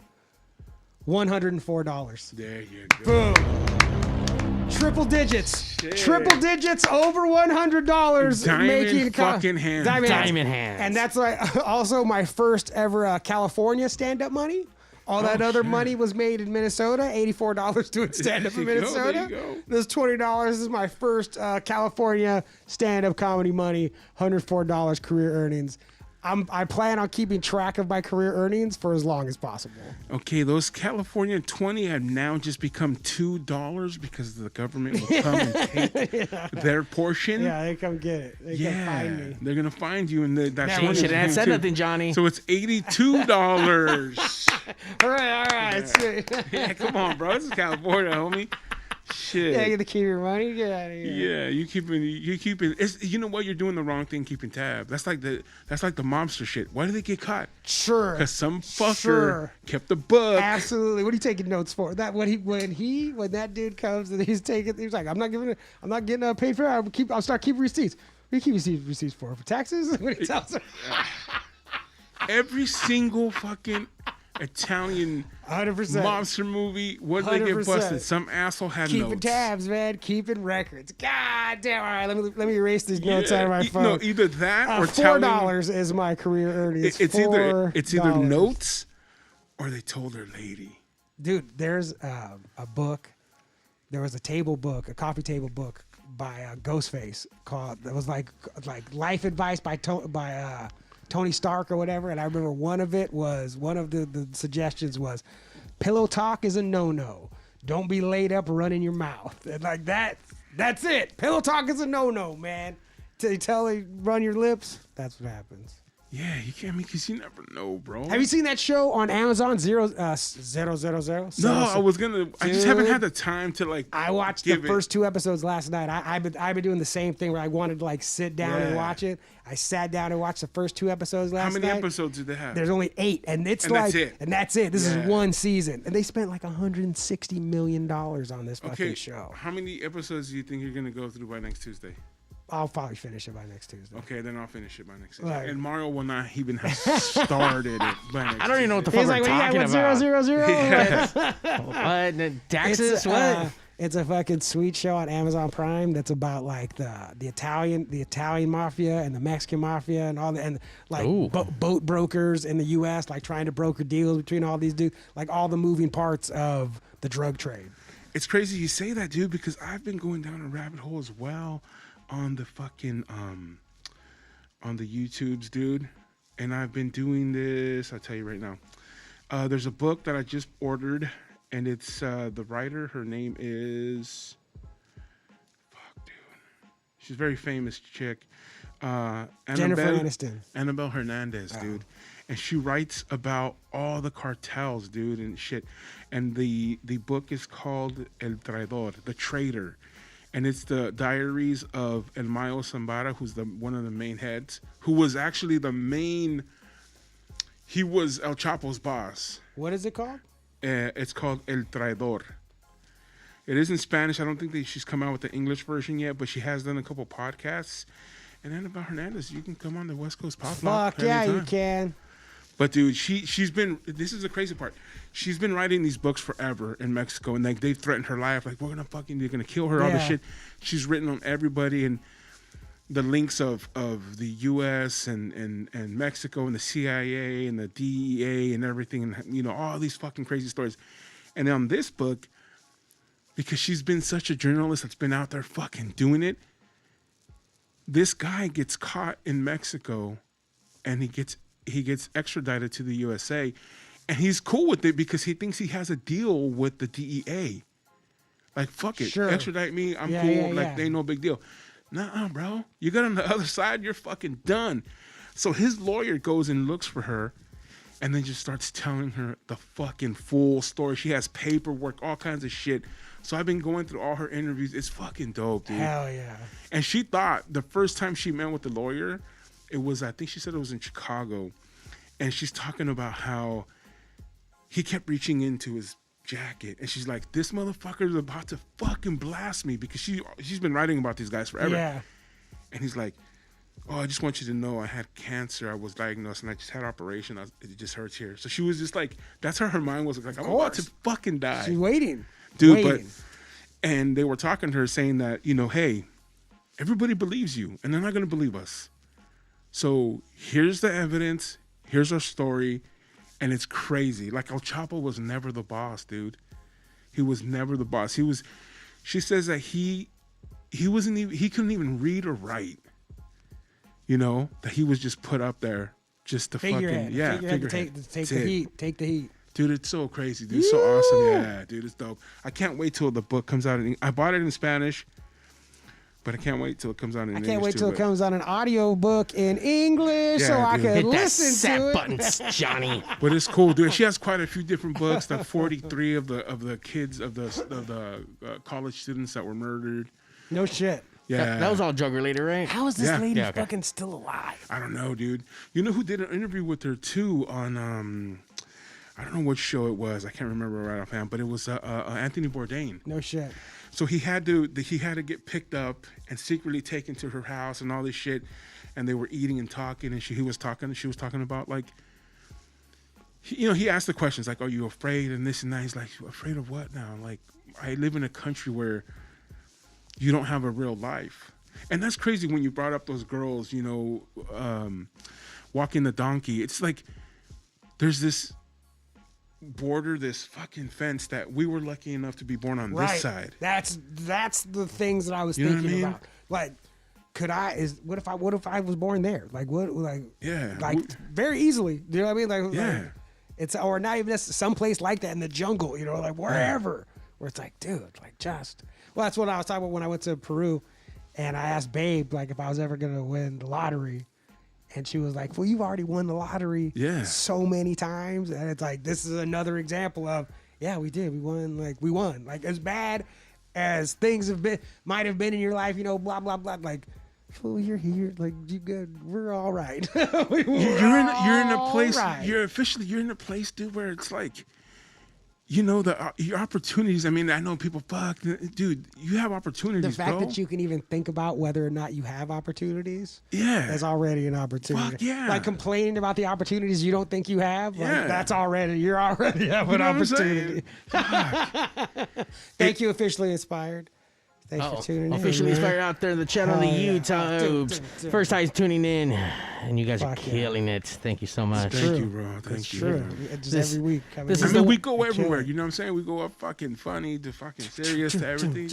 $104. There you go. Boom. Triple digits. Shit. Triple digits over $100. Diamond fucking hands. Diamond hands. And that's like also my first ever California stand-up money. All that other money was made in Minnesota. $84 doing stand-up in There you go, Minnesota. there you go. This $20 is my first California stand-up comedy money. $104 career earnings. I plan on keeping track of my career earnings for as long as possible. Okay, those California 20 have now just become $2 because the government will come and take their portion. Yeah, they come get it. They come find me. They're gonna find you, and that Man, 20 you is should have going said too. nothing, Johnny. So it's $82. All right. Sweet. Yeah, come on, bro. This is California, homie. Shit. Yeah, you get to keep your money. Get out of here. Yeah, you keeping. It's, you know what? You're doing the wrong thing, keeping tab. That's like the mobster shit. Why do they get caught? Sure. Because some fucker Sure. kept the book. Absolutely. What are you taking notes for? That when that dude comes and he's like, I'm not getting paid for it. I'll start keeping receipts. What do you keep receipts for? For taxes? What he tells her. Every single fucking Italian 100%. mobster movie, what did they get 100%. busted? Some asshole had Keeping notes. tabs, man. Keeping records. God damn. All right, let me erase these notes out of my phone. No, either that or $4 is my career earnings. It's either $4. notes or they told their lady. Dude, there's a book. There was a coffee table book by Ghostface that was like life advice by Tony Stark or whatever. And I remember one of the suggestions was, pillow talk is a no-no. Don't be laid up running your mouth. And like that's it. Pillow talk is a no-no, man. Till you run your lips, that's what happens. Yeah, you can't, because you never know, bro. Have you seen that show on Amazon? 000? No, I just haven't had the time to I watched the first 2 episodes last night. I've been doing the same thing where I wanted to sit down and watch it. I sat down and watched the first 2 episodes last night. How many episodes did they have? There's only 8, and that's it. This is one season, and they spent like $160 million on this fucking show. How many episodes do you think you're gonna go through by next Tuesday? I'll probably finish it by next Tuesday. Okay, then I'll finish it by next Tuesday. Right. And Mario will not even have started it by next I don't even know what the fuck He's we're like, talking about. 000? Taxes? What? It's a fucking sweet show on Amazon Prime that's about like the Italian mafia and the Mexican mafia and all boat brokers in the U.S. like trying to broker deals between all these dudes, like all the moving parts of the drug trade. It's crazy you say that, dude, because I've been going down a rabbit hole as well on the fucking on the YouTubes, dude. and I've been doing this. I'll tell you right now. There's a book that I just ordered, and it's the writer. Her name is, fuck, dude. She's a very famous chick. Jennifer Aniston. Annabelle Hernandez, dude. And she writes about all the cartels, dude, and shit. And the book is called El Traidor, The Traitor. And it's the diaries of El Mayo Zambara, who's one of the main heads, who was actually he was El Chapo's boss. What is it called? It's called El Traidor. It is in Spanish. I don't think she's come out with the English version yet, but she has done a couple podcasts. And Annabelle Hernandez, you can come on the West Coast Pop Lock. Fuck yeah, anytime. you can. But dude, she's been. This is the crazy part. She's been writing these books forever in Mexico, and like they threatened her life, like they're gonna kill her, all this shit. She's written on everybody and the links of the U.S. and Mexico and the CIA and the DEA and everything, and all these fucking crazy stories. And on this book, because she's been such a journalist that's been out there fucking doing it, this guy gets caught in Mexico, and he gets extradited to the USA, and he's cool with it because he thinks he has a deal with the DEA. Like, fuck it, extradite me, I'm cool. Like, ain't no big deal. Nuh-uh, bro. You got on the other side, you're fucking done. So his lawyer goes and looks for her, and then just starts telling her the fucking full story. She has paperwork, all kinds of shit. So I've been going through all her interviews. It's fucking dope, dude. Hell yeah. And she thought the first time she met with the lawyer, it was, I think she said it was in Chicago. And she's talking about how he kept reaching into his jacket. And she's like, this motherfucker is about to fucking blast me, because she's been writing about these guys forever. Yeah. And he's like, oh, I just want you to know I had cancer. I was diagnosed and I just had an operation. It just hurts here. So she was just like, that's how her mind was like, I'm about to fucking die. She's waiting. Dude, and they were talking to her saying that, hey, everybody believes you and they're not going to believe us. So here's the evidence. Here's our story. And it's crazy. Like, El Chapo was never the boss, dude. He was never the boss. She says that he couldn't even read or write. That he was just put up there just to Figurehead. Figurehead. Take the heat. Take the heat. Dude, it's so crazy, dude. It's so awesome. Yeah, dude, it's dope. I can't wait till the book comes out. I bought it in Spanish, but I can't wait till it comes out in English. I can't wait till it comes out an audio book in English so I can listen to it. Buttons, Johnny. But it's cool, dude. She has quite a few different books. The 43 of the kids of the college students that were murdered. No shit. Yeah, that was all drug related, right? How is this lady fucking still alive? I don't know, dude. You know who did an interview with her too on I don't know what show it was. I can't remember right offhand, but it was Anthony Bourdain. No shit. So he had to get picked up and secretly taken to her house and all this shit, and they were eating and talking, and she was talking about, like, he asked the questions like, "Are you afraid?" and this and that. He's like, "Afraid of what now? Like, I live in a country where you don't have a real life." And that's crazy when you brought up those girls, walking the donkey. It's like there's this border, this fucking fence that we were lucky enough to be born on this side. That's the things that I was thinking about. Like, what if I was born there? Like, what? Like, yeah, like very easily. You know what I mean? Like, yeah, it's, or not even someplace like that in the jungle. Like wherever, where it's like, dude, like well, that's what I was talking about when I went to Peru, and I asked Babe like if I was ever gonna win the lottery. And she was like, well, you've already won the lottery so many times. And it's like, this is another example of, yeah, we did. We won. Like, as bad as things might have been in your life, blah, blah, blah. Like, fool, you're here. Like, you good. We're all right. You're in a place, right. You're in a place, dude, where it's like, your opportunities. I mean, I know people, dude, you have opportunities, the fact that you can even think about whether or not you have opportunities, that's already an opportunity. Fuck yeah. Like complaining about the opportunities you don't think you have, like you're already have an opportunity. Thank you, Officially Inspired. Thanks for tuning in. Officially Inspired out there in the chat on the YouTube. First time tuning in, and you guys are killing it. Thank you so much. Thank you, bro. Thank you. True. Just every week. We go everywhere. You know what I'm saying? We go up fucking funny to fucking serious to everything.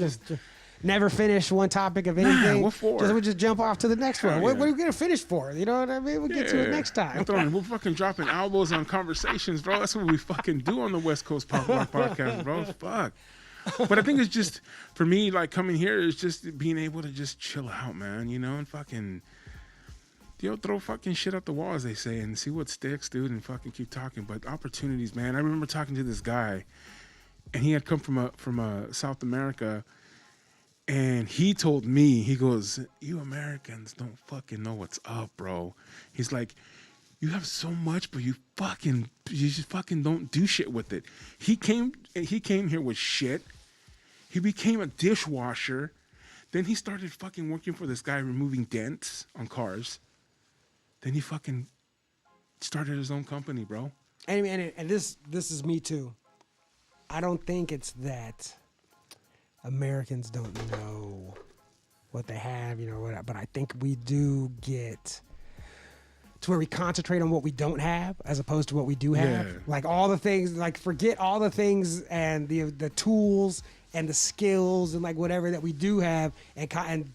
never finish one topic of anything. what for? We just jump off to the next one. Hell What yeah. are we gonna finish for? You know what I mean? We'll get to it next time. We're fucking dropping elbows on conversations, bro. That's what we fucking do on the West Coast Pop Rock Podcast, bro. Fuck. But I think it's just, for me, like coming here is just being able to just chill out, man, you know, and fucking, throw fucking shit up the wall, as they say, and see what sticks, dude, and fucking keep talking. But opportunities, man. I remember talking to this guy, and he had come from South America, and he told me, he goes, you Americans don't fucking know what's up, bro. He's like, you have so much, but you just fucking don't do shit with it. He came here with shit. He became a dishwasher. Then he started fucking working for this guy removing dents on cars. Then he fucking started his own company, bro. And this is me too. I don't think it's that Americans don't know what they have, you know, but I think we do get to where we concentrate on what we don't have as opposed to what we do have. Yeah. Like all the things, like forget all the things and the tools and the skills and like whatever that we do have and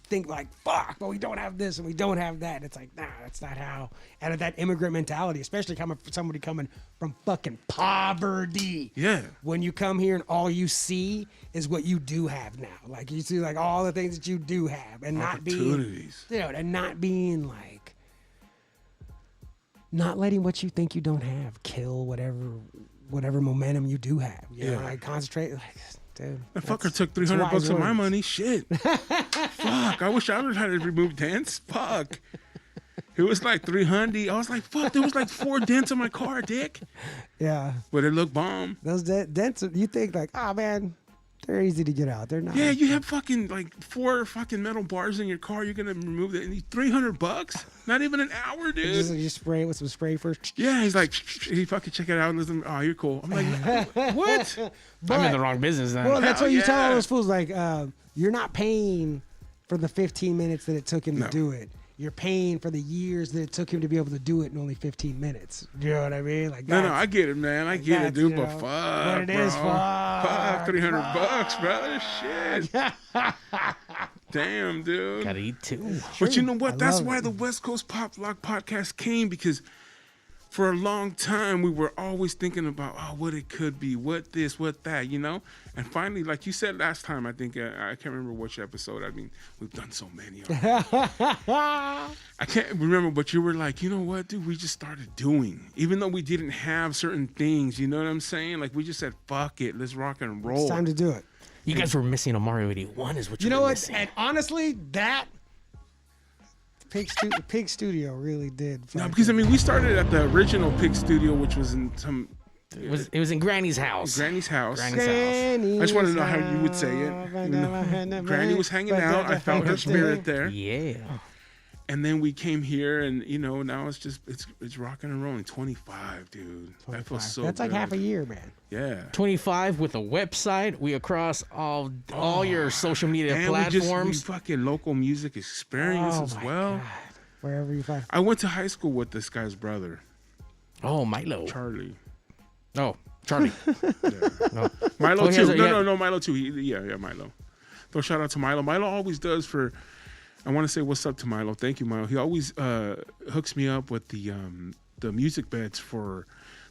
think like, fuck, but we don't have this and we don't have that. And it's like, nah, that's not how. And that immigrant mentality, especially coming from somebody coming from fucking poverty. Yeah. When you come here and all you see is what you do have now. Like you see like all the things that you do have and not being, Opportunities. and not being like, not letting what you think you don't have kill whatever momentum you do have. You know, like concentrate. Like, dude, That fucker took $300 of my money. Shit. Fuck. I wish I would have had to remove dents. Fuck. It was like $300. I was like, fuck. There was like 4 dents on my car, dick. Yeah. But it looked bomb. Those dents, you think like, oh man, they're easy to get out. They're not. Yeah, you have fucking like 4 fucking metal bars in your car. You're gonna remove that. And $300? Not even an hour, dude. You spray it with some spray first. Yeah, he's like, he fucking check it out and listen. Oh, you're cool. I'm like, what? I'm in the wrong business then. Well, that's what you tell all yeah. those fools. Like, you're not paying for the 15 minutes that it took him to do it. You're paying for the years that it took him to be able to do it in only 15 minutes. You know what I mean? Like, No, I get it, man. I get it, dude. you But know, fuck, but it bro. is fuck. $300, brother. Shit. Damn, dude. Gotta eat too. But you know what? I That's love why it. the West Coast Pop Lock Podcast came, because for a long time we were always thinking about, oh, what it could be, what this, what that, you know? And finally, like you said last time, I think, I can't remember which episode. I mean, we've done so many. I can't remember, but you were like, you know what, dude? We just started doing. Even though we didn't have certain things, you know what I'm saying? Like, we just said, fuck it, let's rock and roll. It's time to do it. You guys were missing a Mario 81 is what You know were what? missing. And honestly, that Pig Studio really did. No, because, I mean, we started at the original Pig Studio, which was in some... It was in Granny's house. Granny's house. Granny's house. I just want to know how you would say it. You know, Granny was hanging out. I felt her spirit there. Yeah. And then we came here, and you know, now it's just it's rocking and rolling. 25, dude. That feels so. That's like good. half a year, man. Yeah. 25 with a website. We across all your social media And platforms. we fucking local music experience as my well. God. Wherever you find. I went to high school with this guy's brother, Oh, Milo. Charlie. Oh, Charlie. No. Milo Oh, he has too. a- No, Milo too. Yeah, Milo. Throw a shout out to Milo. Milo always does for. I want to say what's up to Milo. Thank you, Milo. He always hooks me up with the music beds for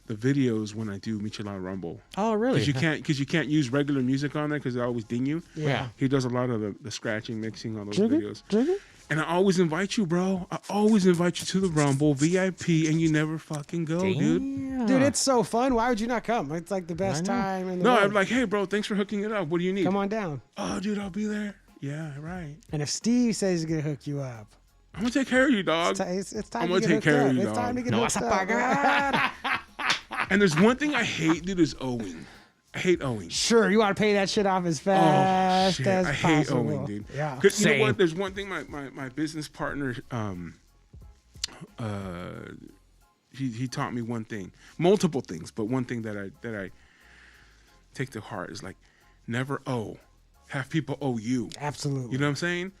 the videos when I do Michelada Rumble. Oh, really? Because you can't use regular music on there because they always ding you. Yeah. He does a lot of the scratching, mixing on those Jigger, videos. jigger. And I always invite you, bro. I always invite you to the Rumble VIP, and you never fucking go, dude. Damn. Dude, it's so fun. Why would you not come? It's like the best I know. time in the No, world. I'm like, hey, bro, thanks for hooking it up. What do you need? Come on down. Oh, dude, I'll be there. Yeah, right. And if Steve says he's gonna hook you up, I'm gonna take care of you, dog. it's time I'm to gonna get take hooked care up. of you, It's dog. time to get No hooked vas a up. pagar. And there's one thing I hate, dude, is owing. I hate owing. Sure, you want to pay that shit off as Oh, fast shit. as I hate possible. owing, dude. Yeah. 'Cause you know Same. what? There's one thing my business partner, he taught me one thing. Multiple things, but one thing that I take to heart is like, never owe. Have people owe you. Absolutely. You know what I'm saying?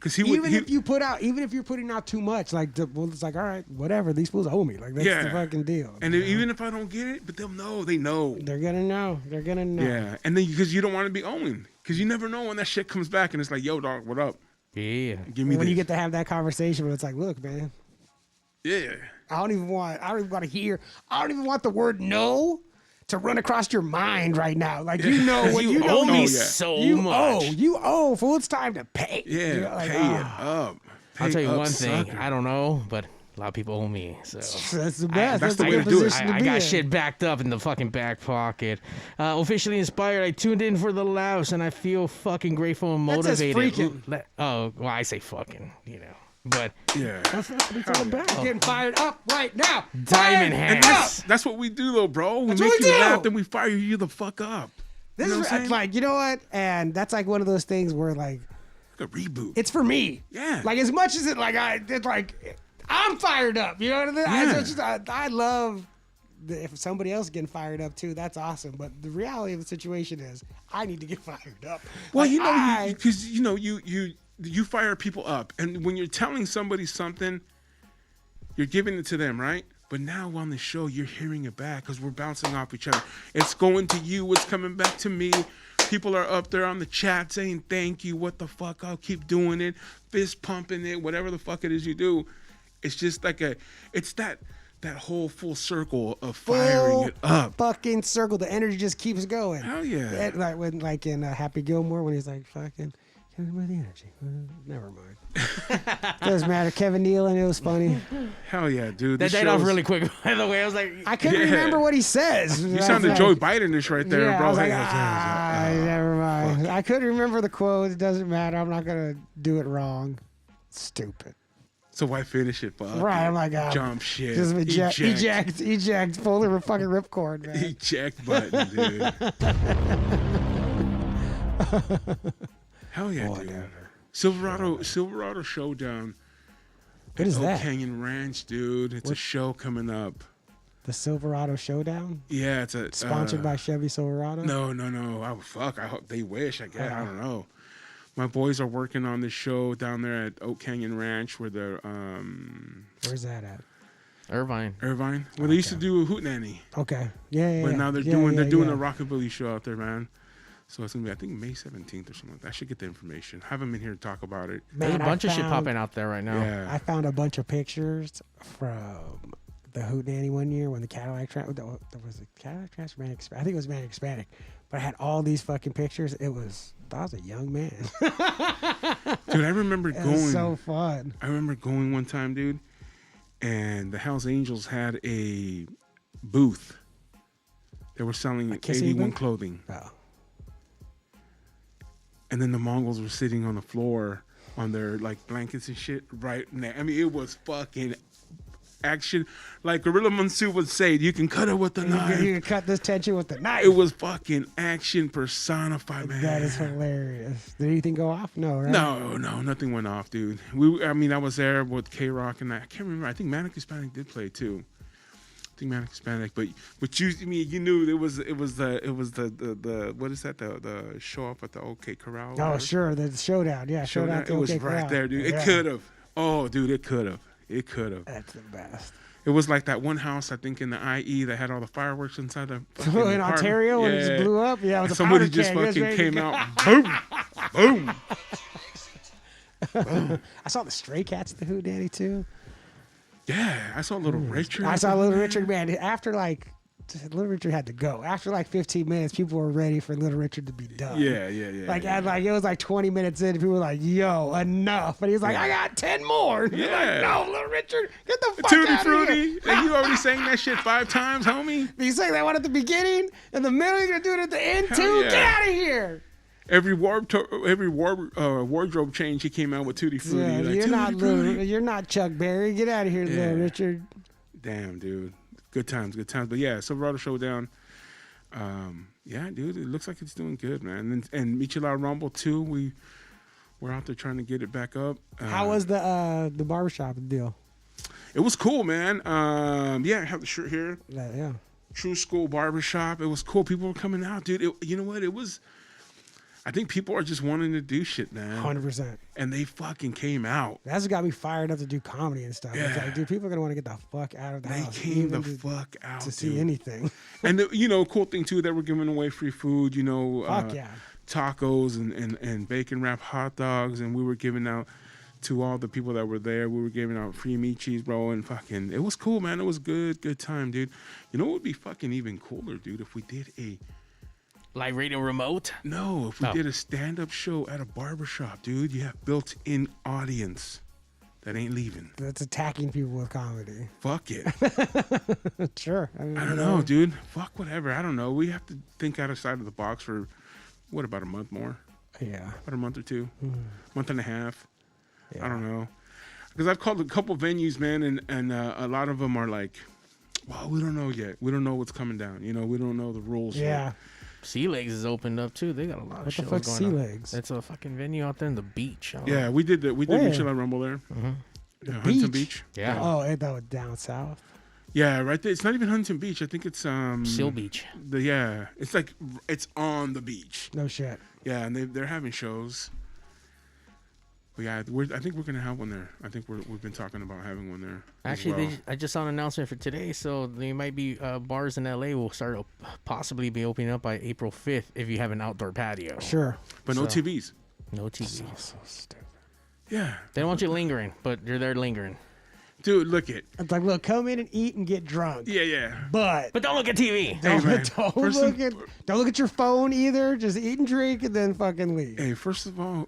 Because he even would. if you're putting out too much, like, well, it's like, all right, whatever. These fools owe me. Like, that's the fucking deal. And even if I don't get it, but they'll know. They know. They're gonna know. They're gonna know. Yeah, and then because you don't want to be owing, because you never know when that shit comes back, and it's like, yo, dog, what up? Yeah. Give me When this. you get to have that conversation, where it's like, look, man, Yeah. I don't even want the word no to run across your mind right now. Like, you know what you owe know. me yeah. so You much. owe, fool. It's time to pay. Yeah, You're like, pay it up. I'll tell you Pay one up, thing. sucker. I don't know, but a lot of people owe me. So that's the best. that's That's the a way good to do it. position to I be got in. shit backed up in the fucking back pocket. Officially inspired. I tuned in for the laughs, and I feel fucking grateful and That says motivated. freaking. Oh, well, I say fucking, you know. But Yeah. That's what it's all about. Getting fired up right now. Diamond Fired hands. up. That's what we do, though, bro. We That's make what we you do. laugh, then we fire you the fuck up. This You know is what I'm saying? like, you know what? And that's like one of those things where, like, Like a reboot. it's for me. Yeah. Like, as much as I'm fired up. You know what I mean? Yeah. I love if somebody else getting fired up too. That's awesome. But the reality of the situation is, I need to get fired up. Well, Like, you know, because you fire people up, and when you're telling somebody something, you're giving it to them, right? But now on the show, you're hearing it back because we're bouncing off each other. It's going to you. It's coming back to me. People are up there on the chat saying thank you. What the fuck? I'll keep doing it. Fist pumping it. Whatever the fuck it is you do. It's just like it's that whole full circle of firing it up. Fucking circle. The energy just keeps going. Hell yeah. And like in Happy Gilmore when he's like, fucking, where's the energy? Never mind. Doesn't matter. Kevin Nealon, it was funny. Hell yeah, dude. that This died off show's- really quick, by the way. I was like, I couldn't Yeah. remember what he says. You sounded Joey Biden-ish right there, yeah, bro. I was like, Hey, never mind. I couldn't remember the quote. It doesn't matter. I'm not gonna do it wrong. Stupid. So why finish it, fuck? Right? I'm like, Jump shit. Just eject, pull the fucking ripcord, man. Eject button, dude. Hell yeah, dude. Silverado Showdown. What is Oak that? Canyon Ranch, dude. It's a show coming up. The Silverado Showdown, Yeah, it's a sponsored by Chevy Silverado. No. Oh fuck! I hope they wish. I guess I don't know. My boys are working on this show down there at Oak Canyon Ranch, where they're Where's that at? Irvine. where they used to do a Hootenanny. Okay. Yeah. But now they're Yeah, doing yeah, a yeah. rockabilly show out there, man. So it's gonna be, I think, May 17th or something like that. I should get the information. Have them in here to talk about it. There's a Man, bunch I of shit found- popping out there right now. Yeah. I found a bunch of pictures from the Hootenanny one year when the Cadillac was it Cadillac Hispanic? I think it was Manic Hispanic. But I had all these fucking pictures. I was a young man. Dude, I remember It was going. so fun. I remember going one time, dude, and the Hells Angels had a booth. They were selling kissing 81 booth? clothing. Oh. And then the Mongols were sitting on the floor on their like blankets and shit right now. I mean, it was fucking action. Like Gorilla Monsoon would say, you can cut it with the knife. You can cut this tension with the knife. It was fucking action personified, man. That is hilarious. Did anything go off? No, right? No, nothing went off, dude. I was there with K-Rock and I can't remember. I think Manic Hispanic did play too. I think Manic Hispanic, but you knew it was the what is that, the show up at the OK Corral? Oh, sure. The showdown. Yeah, showdown. It was right there, dude. It could have. Oh, dude, it could have. It could have. That's the best. It was like that one house, I think, in the IE that had all the fireworks inside the fucking In apartment. Ontario when it just blew up? Yeah, with the somebody powder just keg. It was fucking ready to came go. out. Boom. Boom. I saw the Stray Cats at the Hootenanny too. Yeah, I saw Little Richard. I saw Little Richard, man. After Little Richard had to go. After like 15 minutes, people were ready for Little Richard to be done. Yeah. It was like 20 minutes in, people were like, "Yo, enough!" And he was like, "I got 10 more." And Yeah. like, no, Little Richard, get the fuck Tutti out of Frutti. here. And you already sang that shit 5 times, homie. You sang that one at the beginning, in the middle, you're gonna do it at the end Hell too. yeah. Get out of here. Every wardrobe change, he came out with Tutti Frutti. Yeah, like, you're not Chuck Berry. Get out of here, Little Richard. Damn, dude. Good times. But yeah, Silverado Showdown. Yeah, dude, it looks like it's doing good, man. And Michelada Rumble too. We're out there trying to get it back up. How was the barbershop deal? It was cool, man. Yeah, I have the shirt here. Yeah. True School Barbershop. It was cool. People were coming out, dude. You know what? It was. I think people are just wanting to do shit, man. 100%. And they fucking came out. That's what got me fired up to do comedy and stuff. It's Yeah. like, dude, people are gonna want to get the fuck out of the They house. came the even fuck out to see dude. anything. And cool thing too, that we're giving away free food. Fuck yeah. Tacos and bacon wrap hot dogs, and we were giving out to all the people that were there. We were giving out free meat cheese, bro, and fucking, it was cool, man. It was good time, dude. You know what would be fucking even cooler, dude, if we did Live radio remote? if we did a stand-up show at a barbershop, dude. You have built-in audience that ain't leaving. That's attacking people with comedy. Fuck it. Sure. I mean, I don't know, dude. Fuck whatever. I don't know. We have to think outside of the box for, what, about a month more? Yeah. About a month or two? Month and a half? Yeah. I don't know. Because I've called a couple venues, man, and a lot of them are like, well, we don't know yet. We don't know what's coming down. We don't know the rules Yeah. yet. Sea Legs is opened up too. They got a lot of What the shows fuck's going Sea on. Legs? It's a fucking venue out there in the beach. Yeah, we did Where? Michelin Rumble there. Huntington Beach. Yeah. Oh, and that was down south. Yeah, right there. It's not even Huntington Beach. I think it's Seal Beach. It's like it's on the beach. No shit. Yeah, and they're having shows. But yeah, I think we're gonna have one there. I think we've been talking about having one there. Actually, as well. I just saw an announcement for today, so there might be bars in LA will start possibly be opening up by April 5th if you have an outdoor patio. Sure. But no so- TVs. No TV. So stupid. Yeah, They don't want you lingering, but you're there lingering. dude, look it. It's like, look, come in and eat and get drunk. Yeah. But But don't look at TV. Hey, man. don't look at your phone either. Just eat and drink and then fucking leave. Hey, first of all,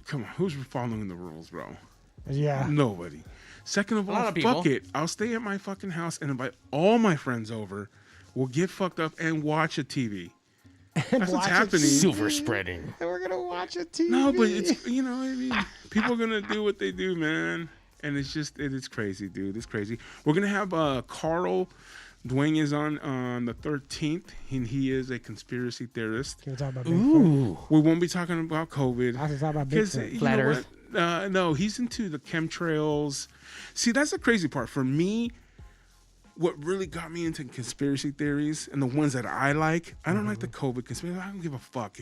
come on, who's following the rules, bro? Yeah. Nobody. Second of lot all, of people. fuck it. I'll stay at my fucking house and invite all my friends over. We'll get fucked up and watch a TV. That's what's watch a happening. Silver spreading. And we're gonna watch a TV. No, but it's I mean, people are gonna do what they do, man. And it's just it's crazy, dude. It's crazy. We're gonna have Carl Dwayne is on the 13th, and he is a conspiracy theorist. Can we talk about Bigfoot? We won't be talking about COVID. I can talk about 'Cause, Bigfoot. you Flat know Earth? what? No, he's into the chemtrails. See, that's the crazy part. For me, what really got me into conspiracy theories and the ones that I like, I don't like the COVID conspiracy. I don't give a fuck.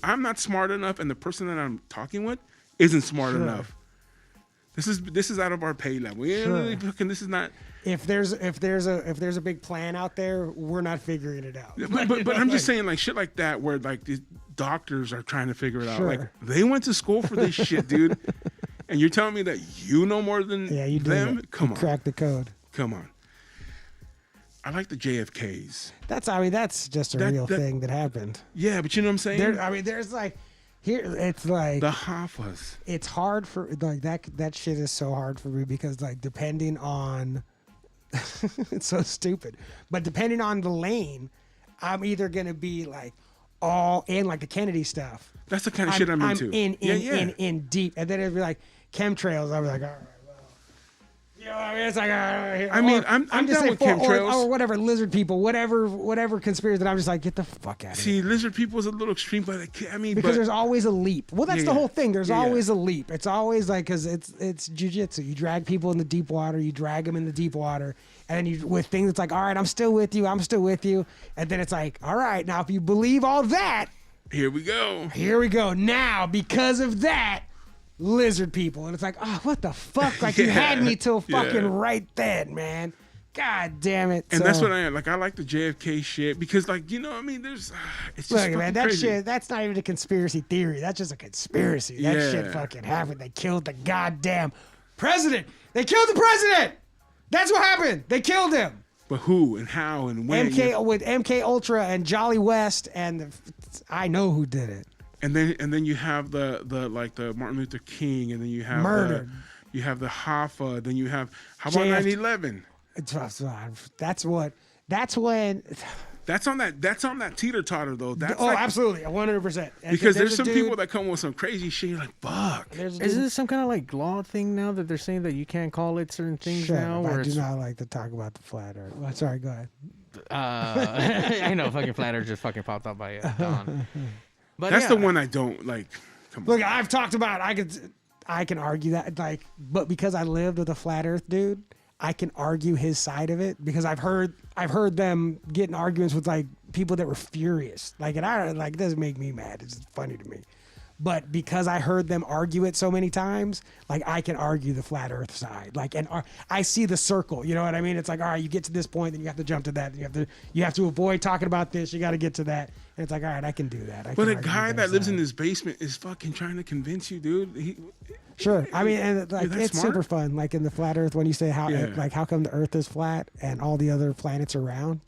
I'm not smart enough, and the person that I'm talking with isn't smart Sure. enough. This is out of our pay level. Sure. This is not. If there's a big plan out there, we're not figuring it out. But I'm just saying, like, shit like that, where like these doctors are trying to figure it out. Sure. Like, they went to school for this shit, dude. And you're telling me that you know more than Yeah, you do. them? It. Come You on. crack the code. Come on. I like the JFKs. That's just a real thing that happened. Yeah, but you know what I'm saying? There's like here it's like The Hoffas. it's hard for like that shit is so hard for me because like depending on it's so stupid. But depending on the lane, I'm either gonna be like all in like the Kennedy stuff. That's the kind of shit I'm into. in deep. And then it'd be like chemtrails. I'd be like, all right, well. You know what I mean? It's like, I mean, I'm just down saying, with chemtrails. or whatever, lizard people, whatever conspiracy that I'm just like, get the fuck out of here. See, lizard people is a little extreme, but I mean, Because but, there's always a leap. Well, that's Yeah, the yeah. whole thing. There's Yeah, yeah. always a leap. It's always like because it's jujitsu. You drag people in the deep water. You drag them in the deep water, and then you with things. It's like, all right, I'm still with you. I'm still with you. And then it's like, all right, now if you believe all that, here we go. here we go. Now because of that, lizard people, and it's like, oh, what the fuck? Like you Yeah, had me till fucking yeah. right then, man. God damn it. And So, that's what I like. I like the JFK shit because, like, you know, I mean, there's it's just look, fucking man, that crazy. shit, that's not even a conspiracy theory. That's just a conspiracy. That Yeah. shit fucking happened. They killed the goddamn president. They killed the president. That's what happened. They killed him. But who and how and when? With MK Ultra and Jolly West, and I know who did it. And then you have the Martin Luther King, and then you have Murdered. You have the Hoffa. Then you have how about JF 9/11? That's when. That's on that teeter totter though. That's Oh, like, absolutely, 100%. because there's a some dude- people that come with some crazy shit. You're like, fuck. There's a Isn't dude- it some kind of like law thing now that they're saying that you can't call it certain things Shut now? up. Where I do it's, not like to talk about the flat earth. Well, sorry, go ahead. I know fucking flat earth just fucking popped up by Don. But That's yeah, the one I don't like. Come on. Look, I've talked about. I can argue that, like, but because I lived with a flat Earth dude, I can argue his side of it because I've heard them get in arguments with like people that were furious. Like, and I like, it doesn't make me mad. It's just funny to me. But because I heard them argue it so many times, like I can argue the flat Earth side. Like, and I see the circle. You know what I mean? It's like, all right, you get to this point, then you have to jump to that. You have to avoid talking about this. You got to get to that. And it's like, all right, I can do that. But a guy that lives in his basement is fucking trying to convince you, dude. Sure. I mean, and like it's smart? super fun. Like in the flat Earth, when you say how, Yeah. like how come the Earth is flat and all the other planets are round?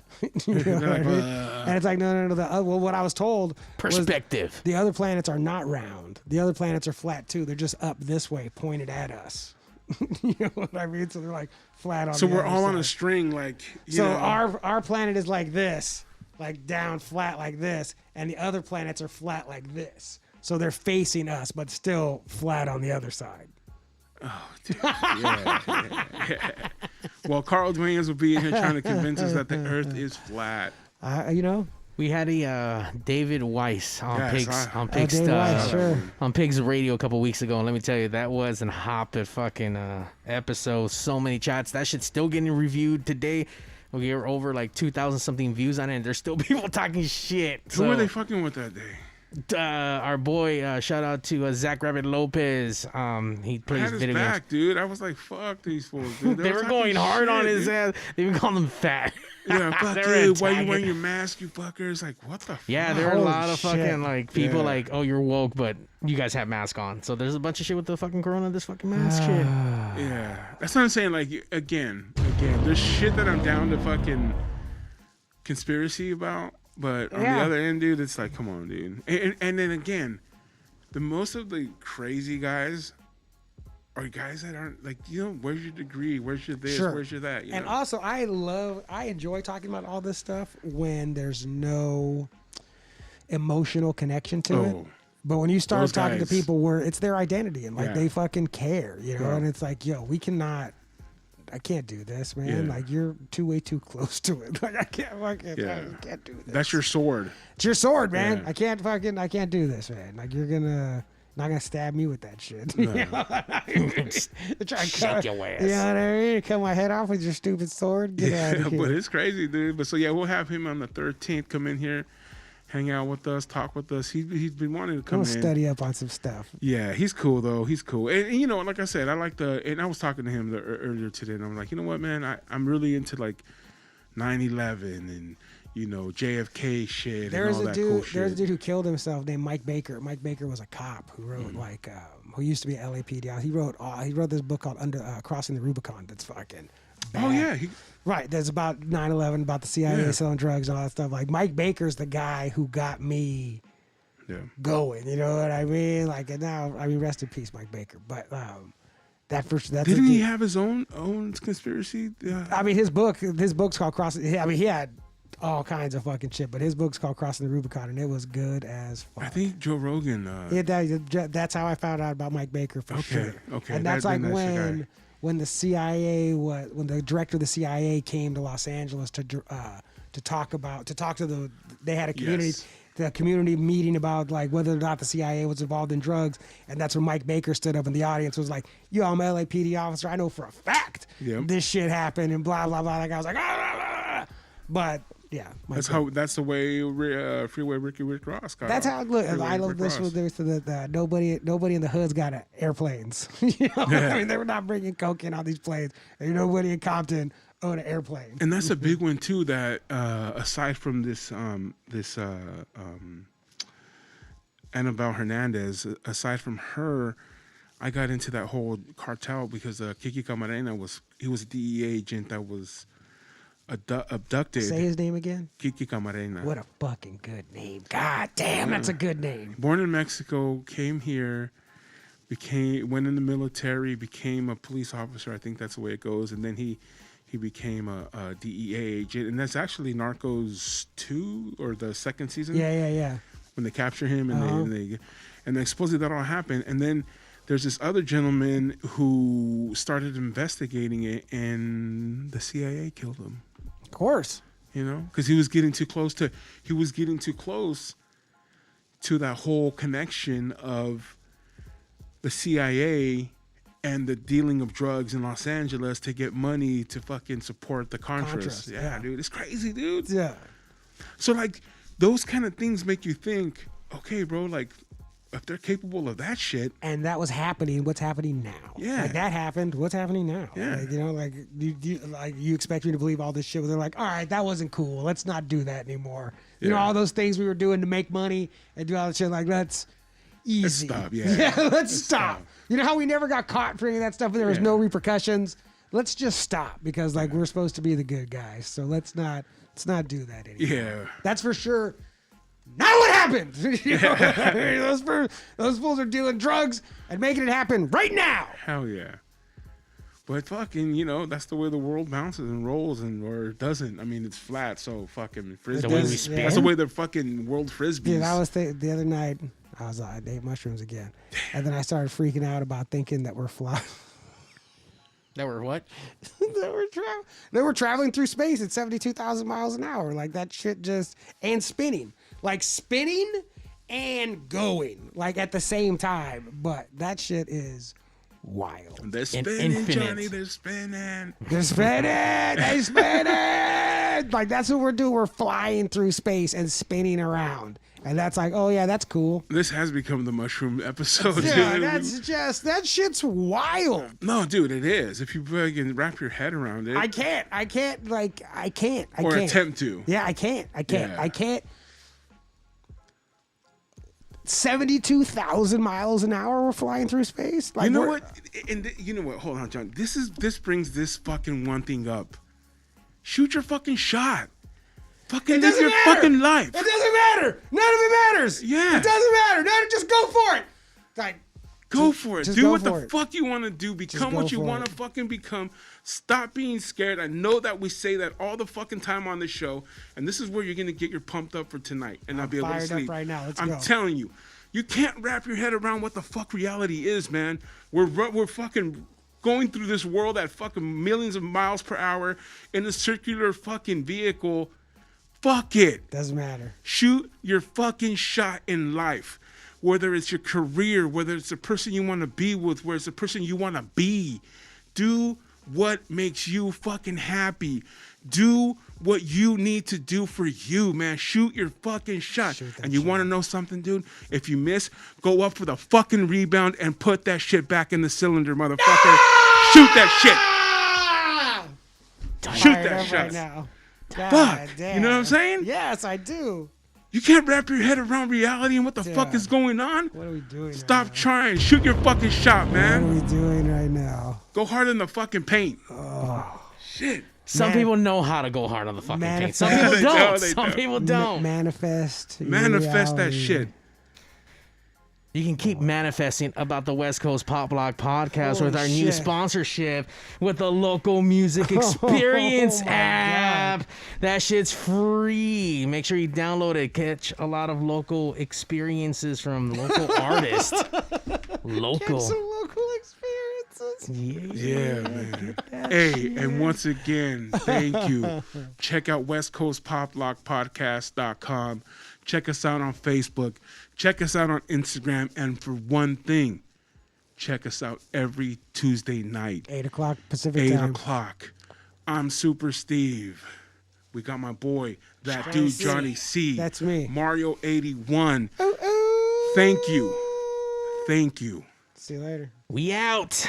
You know what I mean? And it's like no. Well, what I was told Perspective. was the other planets are not round. The other planets are flat too. They're just up this way, pointed at us. You know what I mean? So they're like flat on. So the we're other all on side. a string, like. So our planet is like this, like down flat like this, and the other planets are flat like this. So they're facing us, but still flat on the other side. Oh, dude. Yeah. Well, Carl Dwayne will be in here trying to convince us that the Earth is flat. You know. We had a David Weiss on Yes, Pigs Dave Weiss, sure. on Pigs Radio a couple weeks ago, and let me tell you, that was an hopping fucking episode. So many chats. That shit's still getting reviewed today. We were over like 2,000 something views on it, and there's still people talking shit. Who were they fucking with that day? Our boy, shout out to Zach Rabbit Lopez. He I plays had his video back, games. dude. I was like, fuck these fools, dude. They were talking going hard on shit, his dude. ass. They even called him fat. Yeah, fuck They were you. Why you attacking. wearing your mask, you fuckers? Like, what the fuck? Yeah, there are a Holy lot of fucking shit. like people Yeah. like, oh, you're woke, but you guys have masks on. So there's a bunch of shit with the fucking corona, this fucking mask shit. Yeah. That's what I'm saying. Like, again, there's shit that I'm down to fucking conspiracy about. But on the Yeah. other end, dude, it's like, come on, dude. And then again, the most of the crazy guys are guys that aren't like, you know, where's your degree? Where's your this? Sure. Where's your that? You And know? also, I enjoy talking about all this stuff when there's no emotional connection to it. Oh. But when you start Those talking to guys. people where it's their identity and like Yeah. they fucking care, you know, Yeah. and it's like, yo, I can't do this, man. Yeah. Like you're way too close to it. Like I can't do this. That's your sword. It's your sword, man. Yeah. I can't do this, man. Like you're not gonna stab me with that shit. No. You know? They're trying to Shake your ass. You know what I mean? Cut my head off with your stupid sword. Get out Yeah, of here. but it's crazy, dude. But so yeah, we'll have him on the 13th. Come in here, hang out with us, talk with us. He's been wanting to come We'll in. study up on some stuff. Yeah, he's cool though. He's cool, and you know, like I said, I like and I was talking to him earlier today, and I'm like, you know what, man, I'm really into like 9/11 and you know JFK shit and all that cool shit. There's a dude who killed himself named Mike Baker. Mike Baker was a cop who wrote who used to be at LAPD. He wrote this book called Crossing the Rubicon. That's fucking bad. Oh yeah, Right, that's about 9/11, about the CIA Yeah. selling drugs and all that stuff. Like Mike Baker's the guy who got me yeah. going. You know what I mean? Like, and now, I mean, rest in peace, Mike Baker. But that's Didn't he have his own conspiracy? Yeah. I mean, his book's called Crossing. I mean, he had all kinds of fucking shit, but his book's called Crossing the Rubicon, and it was good as fuck. I think Joe Rogan. That's how I found out about Mike Baker for sure. Okay, And that's then like that's the guy. when the CIA when the director of the CIA came to Los Angeles to talk to they had a community. Yes. The community meeting about like whether or not the CIA was involved in drugs, and that's when Mike Baker stood up in the audience was like, "Yo, I'm an LAPD officer. I know for a fact Yep. this shit happened," and blah blah blah. That guy was like, "Ah!" But yeah, Mike Baker. That's the way Freeway Rick Ross got. That's off. how it looks. Freeway I love Rick this Ross. one. There's the nobody in the hood's got airplanes. You know? Yeah. I mean, they were not bringing coke in on these planes. Ain't nobody in Compton own an airplane. And that's a big one too. That aside from this Annabelle Hernandez, aside from her, I got into that whole cartel because Kiki Camarena was a DEA agent that was abducted. Say his name again. Kiki Camarena. What a fucking good name. God damn, that's a good name. Born in Mexico, came here, went in the military, became a police officer. I think that's the way it goes. And then he became a DEA agent, and that's actually Narcos 2 or the second season. Yeah. When they capture him and then supposedly that all happened, and then there's this other gentleman who started investigating it, and the CIA killed him. Of course. You know, because he was getting too close to that whole connection of the CIA and the dealing of drugs in Los Angeles to get money to fucking support the Contras. Contras, Yeah, yeah. dude, it's crazy, dude. Yeah. So like those kind of things make you think, okay, bro, like if they're capable of that shit. And that was happening. What's happening now? Yeah. Like that happened. What's happening now? Yeah. Like, you know, like you expect me to believe all this shit where they're like, all right, that wasn't cool. Let's not do that anymore. You know, Yeah. all those things we were doing to make money and do all that shit. Like, let's easy. Let's stop, yeah. Yeah, let's stop. You know how we never got caught for any of that stuff and there was no repercussions? Let's just stop because like we're supposed to be the good guys. So let's not do that anymore. Yeah. That's for sure. Not what happened. You know, those fools are dealing drugs and making it happen right now. Hell yeah. But fucking, you know, that's the way the world bounces and rolls, or it doesn't. I mean, it's flat, so fucking frisbee. The way we spin. That's the way the fucking world frisbees. Dude, I was the other night. I ate mushrooms again, and then I started freaking out about thinking that we're flying. That were what? They were traveling through space at 72,000 miles an hour. Like that shit just and spinning, like spinning and going, like at the same time. But that shit is wild. They're spinning, infinite. Johnny. They're spinning. They're spinning. They spinning. Like that's what we're doing. We're flying through space and spinning around. And that's like, oh yeah, that's cool. This has become the mushroom episode. Yeah, dude. that's just that shit's wild. No, dude, it is. If you fucking wrap your head around it, I can't. or attempt to. Yeah, I can't. Yeah. I can't. 72,000 miles an hour we're flying through space. Like, You know what? And you know what? Hold on, John. This brings this fucking one thing up. Shoot your fucking shot. Fucking It live doesn't your matter. fucking life. It doesn't matter. None of it matters. Yeah. It doesn't matter. No, just go for it. Like, Go for it. just Do go what for the it. fuck you want to do. Become go what you for want it. to fucking become. Stop being scared. I know that we say that all the fucking time on this show, and this is where you're gonna get your pumped up for tonight and not be able to fired up sleep. right now. Let's I'm go. telling you, you can't wrap your head around what the fuck reality is, man. We're fucking going through this world at fucking millions of miles per hour in a circular fucking vehicle. Fuck it. doesn't matter. Shoot your fucking shot in life. Whether it's your career, whether it's the person you want to be with, whether it's the person you want to be. Do what makes you fucking happy. Do what you need to do for you, man. Shoot your fucking shot. Shoot that And you shot. want to know something, dude? If you miss, go up for the fucking rebound and put that shit back in the cylinder, motherfucker. Shoot that shit. Shoot Fired that up shot. right now. God Fuck. damn. You know what I'm saying? Yes, I do. You can't wrap your head around reality and what the fuck Yeah. is going on. What are we doing? Stop right trying. Shoot your fuking shot, now? man. What are we doing right now? Go hard in the fucking paint. Shit. Some Man- people know how to go hard on the fucking paint. Some Manifest. people They don't. don't, they Some don't. people don't. Manifest. your Manifest that reality. shit. You can keep manifesting about the West Coast Pop Block podcast Holy with our new shit. sponsorship with the Local Music Experience Oh my app. That shit's free. Make sure you download it. Catch a lot of local experiences from local artists. Local. Some local experiences. Yeah, man. Hey, and once again, thank you. Check out westcoastpoplockpodcast.com. Check us out on Facebook. Check us out on Instagram. And for one thing, check us out every Tuesday night, 8 o'clock Pacific 8 time. o'clock. I'm Super Steve. We got my boy, that dude, C. Johnny C. That's me. Mario 81. Ooh, ooh. Thank you. Thank you. See you later. We out.